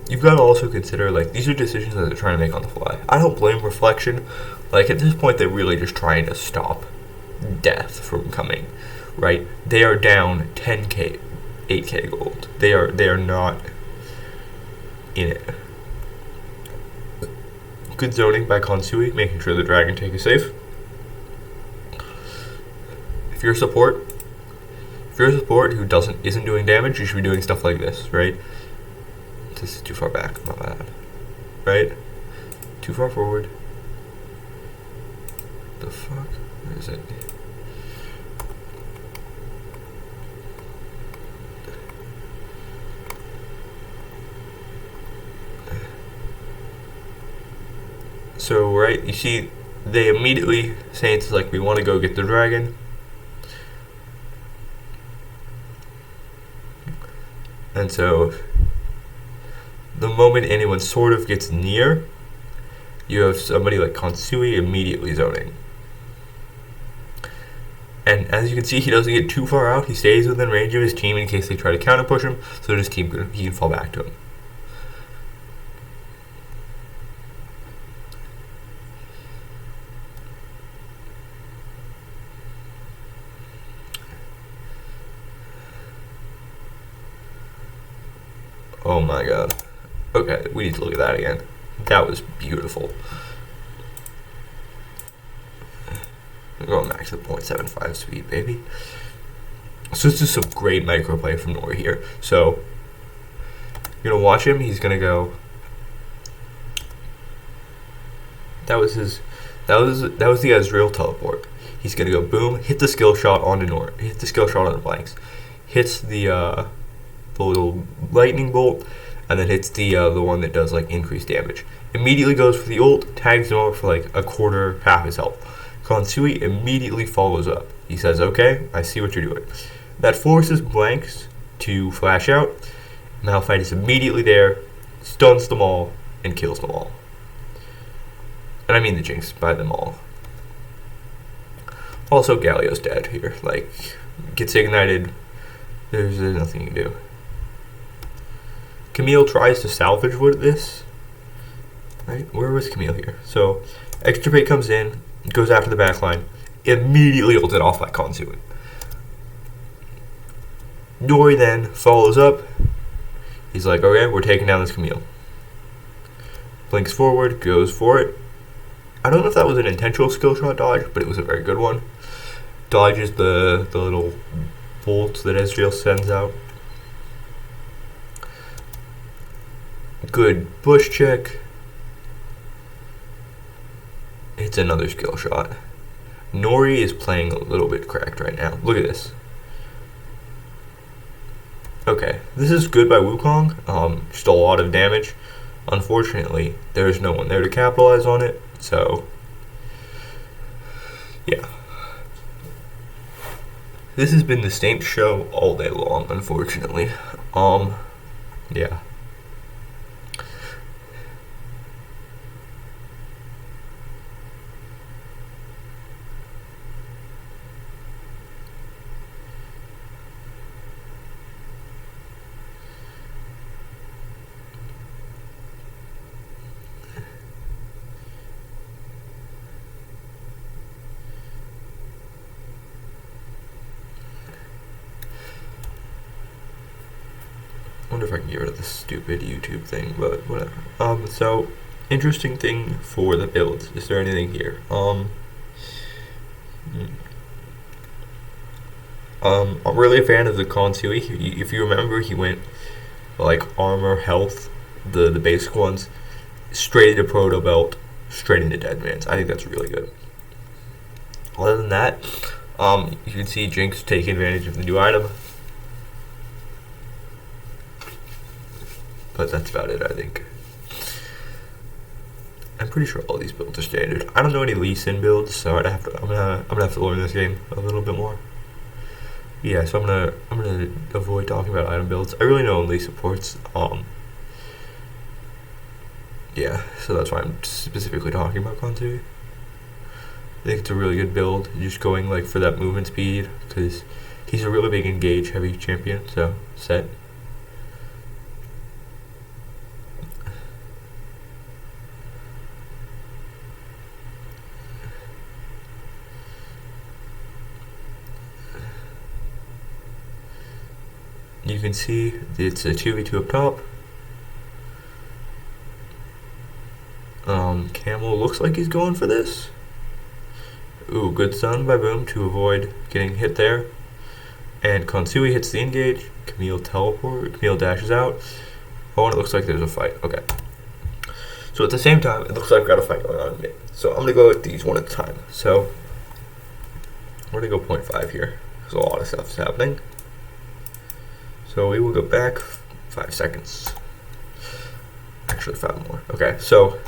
You've got to also consider, like, these are decisions that they're trying to make on the fly. I don't blame Reflection. Like, at this point, they're really just trying to stop death from coming, right? They are down 10k, 8k gold. They are not in it. Good zoning by Konsui, making sure the dragon tank is safe. If you're a support who isn't doing damage, you should be doing stuff like this, right? This is too far back, my bad. Right? Too far forward. The fuck? Where is it? So, right, you see, they immediately say it's like, we want to go get the dragon. And so, the moment anyone sort of gets near, you have somebody like Konsui immediately zoning. And as you can see, he doesn't get too far out. He stays within range of his team in case they try to counter push him, so just he can fall back to him. Oh my god. Okay, we need to look at that again. That was beautiful. We're going back to the 0.75 speed, baby. So this is some great microplay from Nori here. So you're gonna watch him. He's gonna go. That was the Ezreal teleport. He's gonna go boom, hit the skill shot onto Nori, hit the skill shot on the blanks, hits the little lightning bolt, and then hits the one that does like increased damage. Immediately goes for the ult, tags him over for like a quarter, half his health. Konsui immediately follows up. He says, "Okay, I see what you're doing." That forces blanks to flash out. Malphite is immediately there, stuns them all, and kills them all. And I mean the Jinx by them all. Also, Galio's dead here. Like, gets ignited. There's nothing you can do. Camille tries to salvage with this. Right? Where was Camille here? So, Extirpate comes in, goes after the backline, immediately ulted off by Konsui. Nori then follows up. He's like, okay, we're taking down this Camille. Blinks forward, goes for it. I don't know if that was an intentional skill shot dodge, but it was a very good one. Dodges the little bolts that Ezreal sends out. Good bush check. It's another skill shot. Nori is playing a little bit cracked right now. Look at this. Okay, this is good by Wukong. Just a lot of damage. Unfortunately, there's no one there to capitalize on it. So, yeah. This has been the same show all day long, unfortunately. Yeah. I wonder if I can get rid of this stupid YouTube thing, but whatever. So, interesting thing for the builds. Is there anything here? I'm really a fan of the Konsui. If you remember, he went like armor, health, the basic ones, straight into Proto Belt, straight into Deadman's. I think that's really good. Other than that, you can see Jinx taking advantage of the new item. But that's about it, I think. I'm pretty sure all these builds are standard. I don't know any Lee Sin builds, so I'm gonna have to learn this game a little bit more. Yeah, so I'm gonna avoid talking about item builds. I really know Lee supports. Yeah, so that's why I'm specifically talking about Konsui. think it's a really good build, just going like for that movement speed, because he's a really big engage heavy champion. So set. You can see it's a 2v2 up top. Camel looks like he's going for this. Ooh, good stun by Boom to avoid getting hit there. And Konsui hits the engage. Camille dashes out. Oh, and it looks like there's a fight. Okay. So at the same time, it looks like we've got a fight going on in mid. So I'm going to go with these one at a time. So we're going to go 0.5 here. There's a lot of stuff happening. So we will go back 5 seconds. Actually, 5 more. Okay, so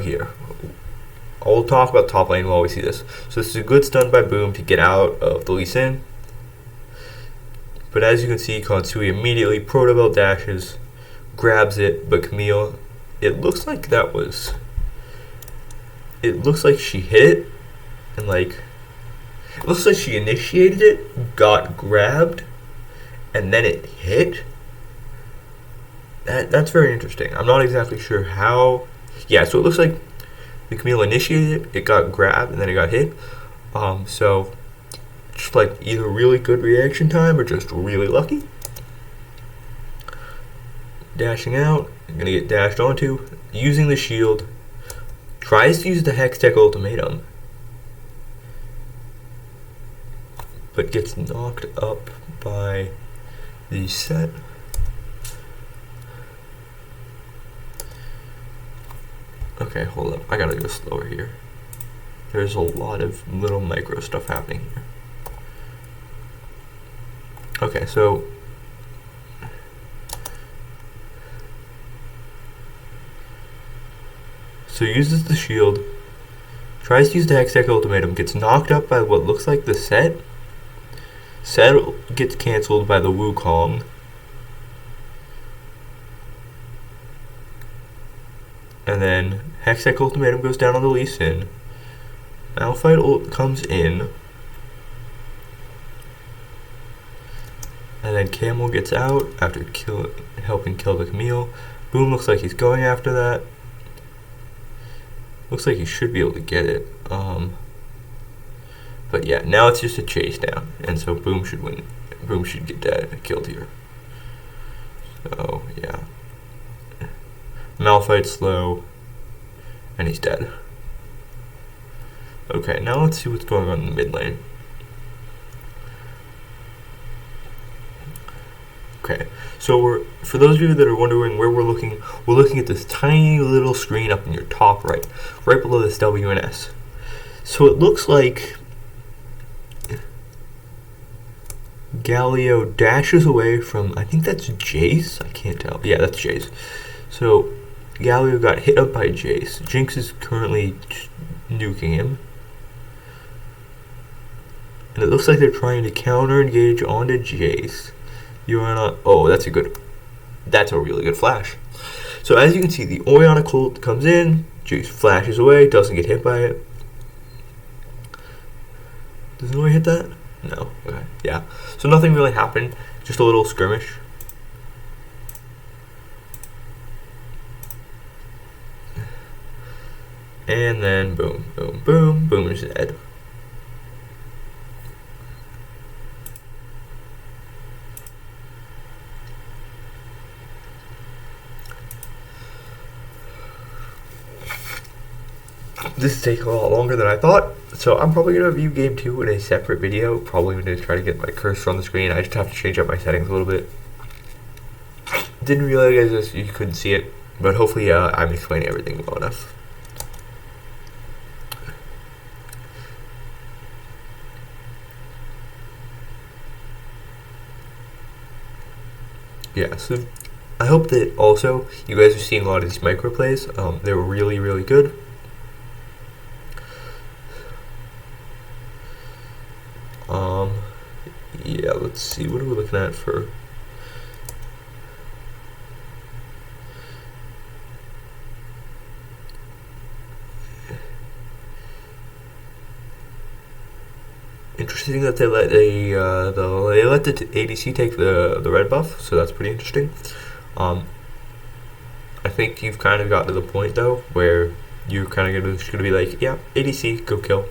here. I'll talk about top lane while we see this. So this is a good stun by Boom to get out of the Lee Sin. But as you can see, Konsui immediately Protobell dashes, grabs it, but Camille, it looks like she hit it, and like, it looks like she initiated it, got grabbed, and then it hit. That's very interesting. I'm not exactly sure how. Yeah, so it looks like the Camille initiated it, it got grabbed, and then it got hit. So just like either really good reaction time or just really lucky. Dashing out, I'm gonna get dashed onto, using the shield, tries to use the Hextech ultimatum, but gets knocked up by the set. Okay, hold up. I gotta go slower here. There's a lot of little micro stuff happening here. Okay, so uses the shield, tries to use the Hextech ultimatum, gets knocked up by what looks like the set. Set gets cancelled by the Wukong. And then Hextech ultimatum goes down on the Lee Sin. Malphite ult comes in. And then Camel gets out after helping kill the Camille. Boom looks like he's going after that. Looks like he should be able to get it. But yeah, now it's just a chase down. And so Boom should win. Boom should get killed here. So yeah. Malphite's slow. And he's dead. Okay, now let's see what's going on in the mid lane. Okay, so for those of you that are wondering where we're looking at this tiny little screen up in your top right below this WNS. So it looks like Galio dashes away from, I think that's Jace, I can't tell. Yeah, that's Jace. So Galio got hit up by Jace. Jinx is currently nuking him. And it looks like they're trying to counter engage onto Jace. Oh, that's a really good flash. So as you can see, the Orianna Colt comes in, Jace flashes away, doesn't get hit by it. Does anyone hit that? No. Okay. Yeah. So nothing really happened, just a little skirmish. And then boom, boom, boom, Boom is dead. This is taking a lot longer than I thought, so I'm probably going to review Game 2 in a separate video. Probably going to try to get my cursor on the screen. I just have to change up my settings a little bit. Didn't realize you couldn't see it, but hopefully I'm explaining everything well enough. Yeah, so I hope that also you guys are seeing a lot of these micro plays. They're really, really good. Yeah, let's see, what are we looking at for? Interesting that they let they let the ADC take the red buff, so that's pretty interesting. I think you've kind of got to the point though where you're kind of just gonna be like, yeah, ADC, go kill.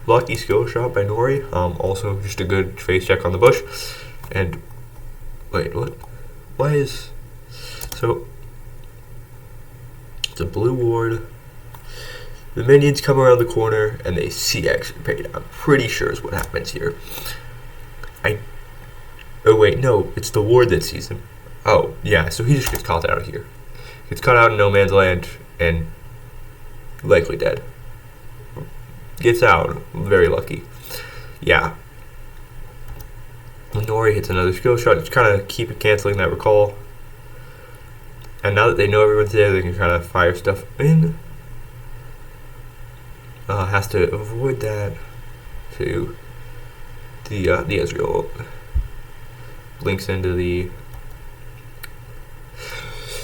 Lucky skill shot by Nori. Also just a good face check on the bush. And wait, what? Why is so? It's a blue ward. The minions come around the corner and they see extirpate. I'm pretty sure is what happens here. Oh wait, no, it's the ward that sees him. Oh yeah, so he just gets caught out of here. Gets caught out in no man's land and likely dead. Gets out, very lucky. Yeah. Nori hits another skill shot, just kind of keep it canceling that recall. And now that they know everyone's there, they can kind of fire stuff in. Has to avoid that to the Ezreal links into the.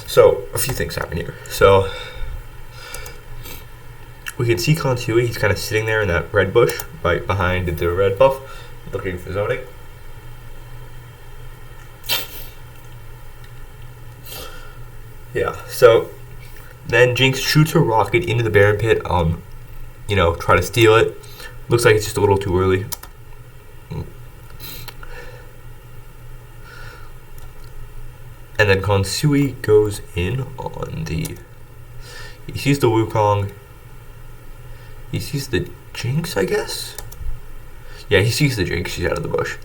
So a few things happen here. So we can see Konsui. He's kind of sitting there in that red bush right behind the red buff, looking for zoning. Yeah. So then Jinx shoots her rocket into the Baron pit. You know, try to steal it. Looks like it's just a little too early. And then Konsui goes in on the. He sees the Wukong. He sees the Jinx, I guess? Yeah, he sees the Jinx. She's out of the bush.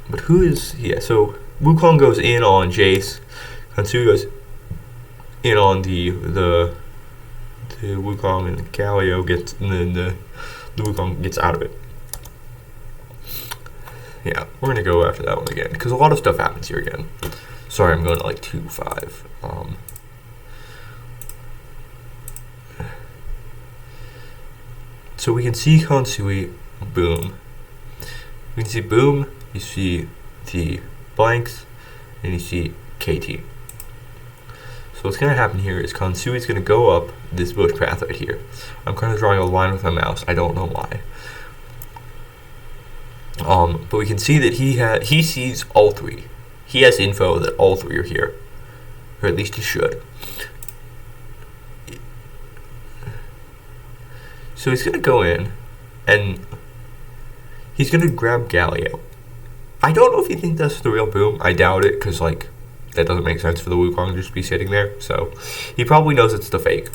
But who is. Yeah, so Wukong goes in on Jace. Konsui goes in on the Wukong, and the Galio gets, and then the Wukong gets out of it. Yeah, we're gonna go after that one again because a lot of stuff happens here again. Sorry, I'm going to like 2-5. So we can see Konsui, boom. We can see boom. You see the blanks, and you see KT. So what's going to happen here is Konsui's going to go up this bush path right here. I'm kind of drawing a line with my mouse. I don't know why. But we can see that he sees all three. He has info that all three are here. Or at least he should. So he's going to go in and he's going to grab Galio. I don't know if you think that's the real boom. I doubt it because, like, that doesn't make sense for the Wukong to just be sitting there. So he probably knows it's the fake.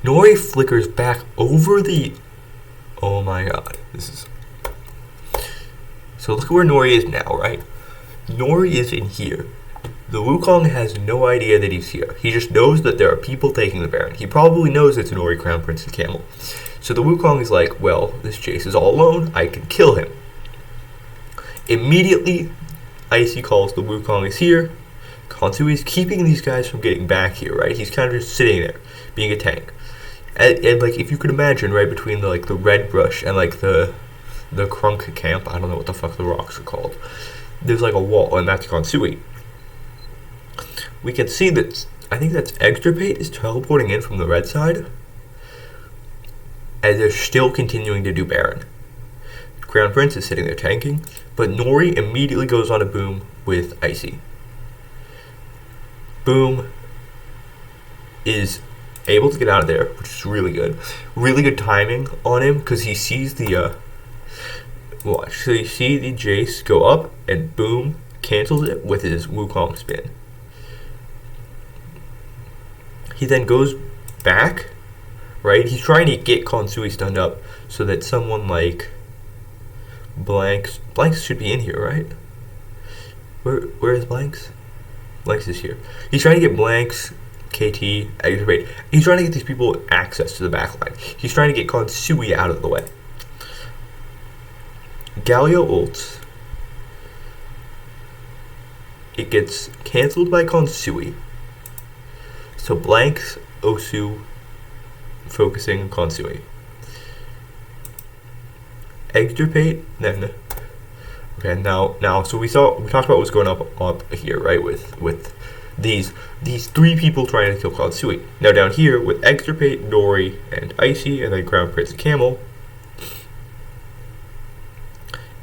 Nori flickers back over the. Oh my god. This is. So look at where Nori is now, right? Nori is in here. The Wukong has no idea that he's here. He just knows that there are people taking the Baron. He probably knows it's Nori, Crown Prince, and Camel. So the Wukong is like, well, this Jace is all alone. I can kill him. Immediately, Icy calls the Wukong is here. Konsui is keeping these guys from getting back here, right? He's kind of just sitting there, being a tank. And like, if you could imagine, right, between the, like, the red brush and, like, the Crunk camp, I don't know what the fuck the rocks are called. There's, like, a wall, and that's Konsui. We can see that, I think that's Extirpate is teleporting in from the red side. And they're still continuing to do Baron. Crown Prince is sitting there tanking. But Nori immediately goes on a boom with Icy. Boom is able to get out of there, which is really good. Really good timing on him because he sees the watch. So you see the Jace go up and boom cancels it with his Wukong spin. He then goes back, right? He's trying to get Konsui stunned up so that someone like Blanks should be in here, right? Where is Blanks? Blanks is here. He's trying to get Blanks, KT, Extirpate. He's trying to get these people access to the backline. He's trying to get Konsui out of the way. Galio ults. It gets cancelled by Konsui. So Blanks, Osu, focusing on Konsui. Extirpate, then okay, now so we talked about what's going up here, right, with these three people trying to kill Kansui. Now down here with Extirpate, Nori, and Icy, and then Crown Prince and Camel,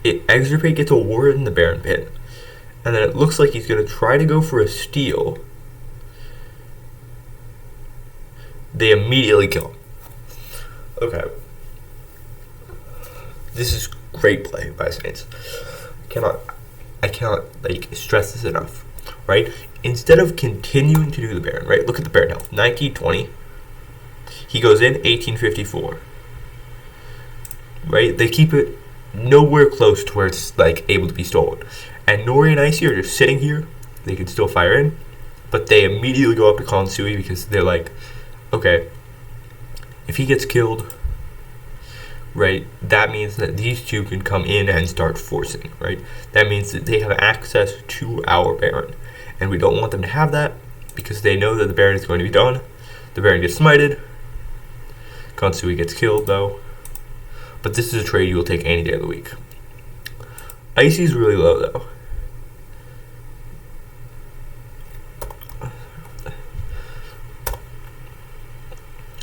Extirpate gets a ward in the Baron Pit, and then it looks like he's going to try to go for a steal. They immediately kill him. Okay. This is great play by Saints. I cannot like stress this enough, right? Instead of continuing to do the Baron, right? Look at the Baron health, 1920. He goes in 1854. Right? They keep it nowhere close to where it's like able to be stolen. And Nori and Icy are just sitting here. They can still fire in, but they immediately go up to Kansui because they're like, okay, if he gets killed, right, that means that these two can come in and start forcing, right? That means that they have access to our Baron, and we don't want them to have that because they know that the Baron is going to be done. The Baron gets smited. Kansui gets killed, though. But this is a trade you will take any day of the week. Icy's really low, though.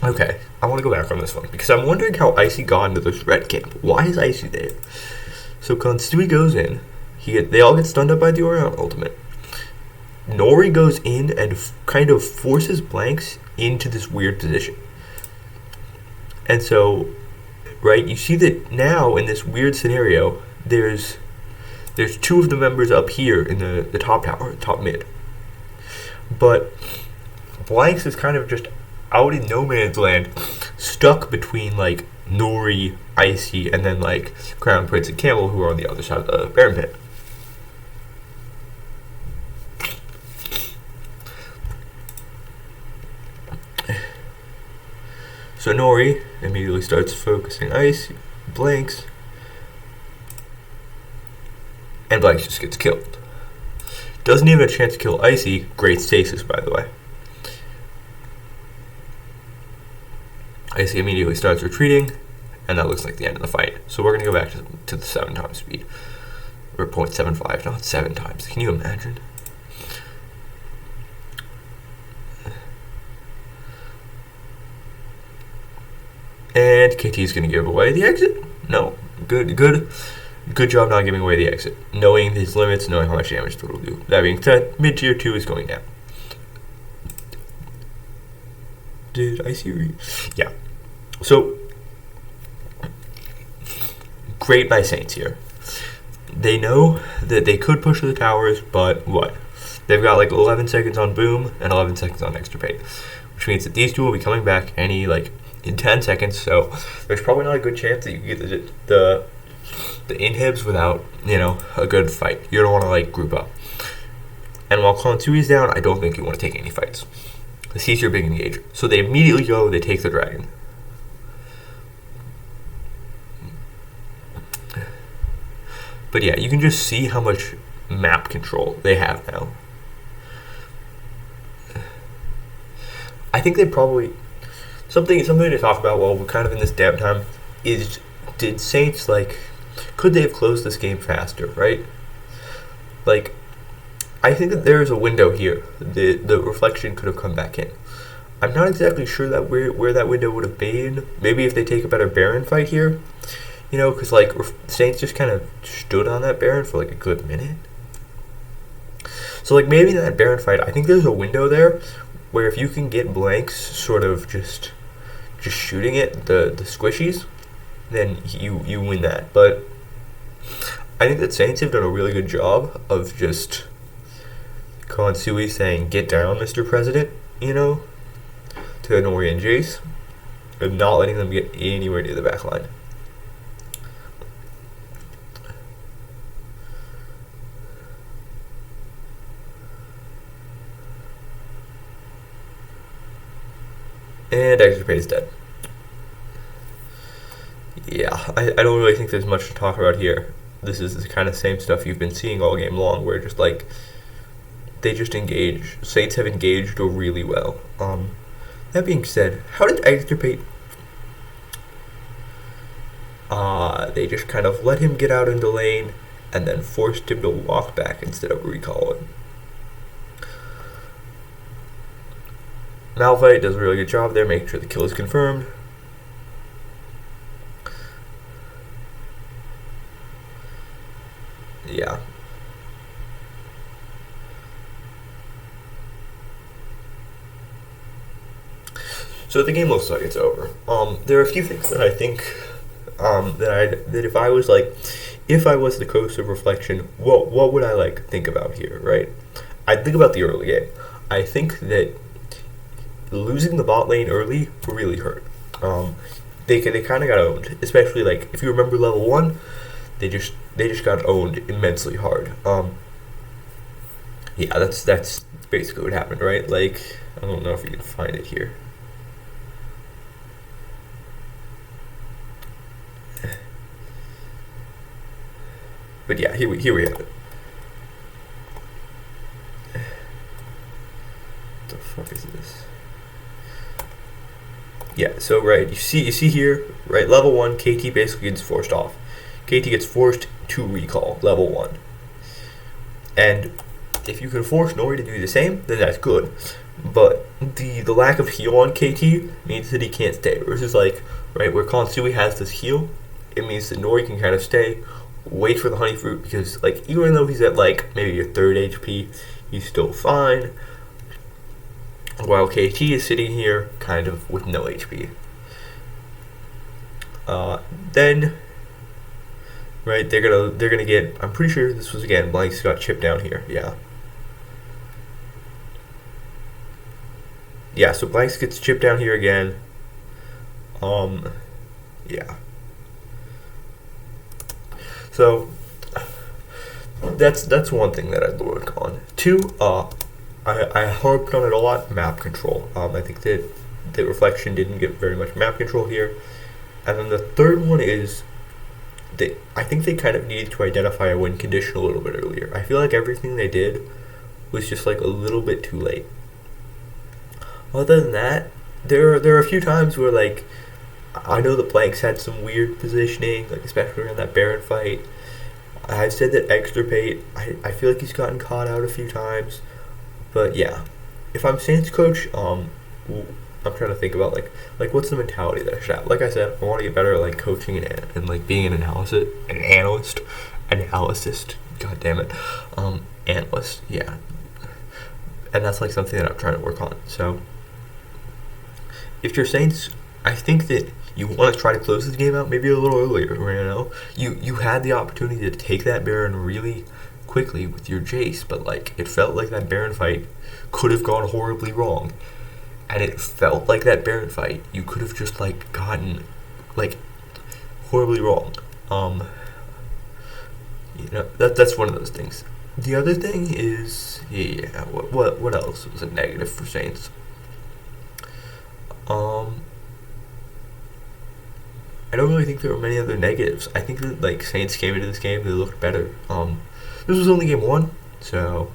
Okay, I want to go back on this one because I'm wondering how Icy got into this red camp. Why is Icy there? So Kansui goes in. They all get stunned up by the Orion ultimate. Nori goes in and kind of forces Blanks into this weird position. And so, right, you see that now in this weird scenario, there's two of the members up here in the top tower, top mid. But Blanks is kind of just out in no man's land, stuck between like Nori, Icy, and then like Crown Prince and Camel, who are on the other side of the Baron Pit. So Nori immediately starts focusing Icy, Blanks, and Blanks just gets killed. Doesn't even have a chance to kill Icy. Great stasis, by the way. Icy immediately starts retreating, and that looks like the end of the fight. So we're going to go back to the 7 times speed. Or 0.75, not 7 times. Can you imagine? And KT is going to give away the exit? No. Good job not giving away the exit. Knowing his limits, knowing how much damage it will do. That being said, mid-tier 2 is going down. Did I see? Yeah. So, great by Saints here. They know that they could push the towers, but what? They've got like 11 seconds on Boom and 11 seconds on Extirpate, which means that these two will be coming back in 10 seconds. So there's probably not a good chance that you get the inhibs without a good fight. You don't want to like group up. And while Kansui is down, I don't think you want to take any fights. He's your big engager. So they immediately go, they take the dragon. But yeah, you can just see how much map control they have now. I think they probably... Something to talk about while we're kind of in this downtime is, did Saints, could they have closed this game faster, right? I think that there is a window here. The Reflection could have come back in. I'm not exactly sure that where that window would have been. Maybe if they take a better Baron fight here, because Saints just kind of stood on that Baron for a good minute. So maybe in that Baron fight, I think there's a window there where if you can get Blanks sort of just shooting it, the squishies, then you win that. But I think that Saints have done a really good job of just Kansui saying, "Get down, Mr. President," to Nori and Jace, and not letting them get anywhere near the back line. And Extirpate is dead. Yeah, I don't really think there's much to talk about here. This is the kind of same stuff you've been seeing all game long, where just they just engage. Saints have engaged really well. That being said, how did Extirpate... they just kind of let him get out into lane and then forced him to walk back instead of recalling. Malphite does a really good job there, making sure the kill is confirmed. Yeah. So the game looks like it's over. There are a few things that I think that if I was the coach of Reflection, what would I like think about here, right? I'd think about the early game. I think that losing the bot lane early really hurt. They kind of got owned, especially like if you remember level 1, they just got owned immensely hard. Yeah, that's basically what happened, right? Like, I don't know if you can find it here. But yeah, here we have it. What the fuck is this? Yeah, so right, you see here, right, level 1, KT basically gets forced off. KT gets forced to recall level 1. And if you can force Nori to do the same, then that's good. But the lack of heal on KT means that he can't stay. Versus like, right, where Konsui has this heal, it means that Nori can kind of stay, wait for the honey fruit, because like even though he's at like maybe a 3rd HP, he's still fine. While KT is sitting here kind of with no HP. Then right, they're gonna get, I'm pretty sure this was again, Blanks got chipped down here, yeah. Yeah, so Blanks gets chipped down here again. Yeah. So that's one thing that I'd work on. 2, I harped on it a lot, map control. I think that the Reflection didn't get very much map control here. And then the third one is I think they kind of needed to identify a win condition a little bit earlier. I feel like everything they did was just like a little bit too late. Other than that, there are a few times where like I know the Blanks had some weird positioning, like especially around that Baron fight. I've said that Extirpate, I feel like he's gotten caught out a few times. But yeah, if I'm Saints coach, I'm trying to think about like what's the mentality that I should have. Like I said, I want to get better at like coaching and like being an analyst. God damn it, analyst. Yeah, and that's like something that I'm trying to work on. So if you're Saints, I think that you want to try to close this game out maybe a little earlier. You know, you had the opportunity to take that Baron really quickly with your Jace, but like it felt like that Baron fight could have gone horribly wrong, and it felt like that Baron fight you could have just like gotten like horribly wrong. You know, that's one of those things. The other thing is, yeah, what else was a negative for Saints? I don't really think there were many other negatives. I think that like Saints came into this game, they looked better. This was only game 1, so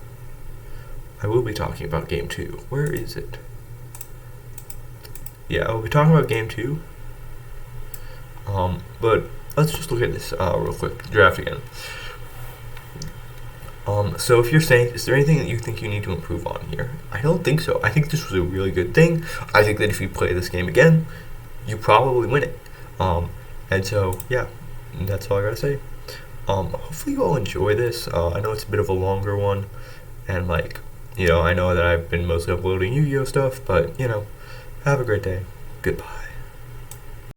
I will be talking about game 2. Where is it? Yeah, I'll be talking about game 2. But let's just look at this real quick. Draft again. So if you're saying, is there anything that you think you need to improve on here? I don't think so. I think this was a really good thing. I think that if you play this game again, you probably win it. And so, yeah, that's all I gotta say. Hopefully you all enjoy this. I know it's a bit of a longer one, and like, you know, I know that I've been mostly uploading Yu-Gi-Oh stuff, but you know, have a great day. Goodbye.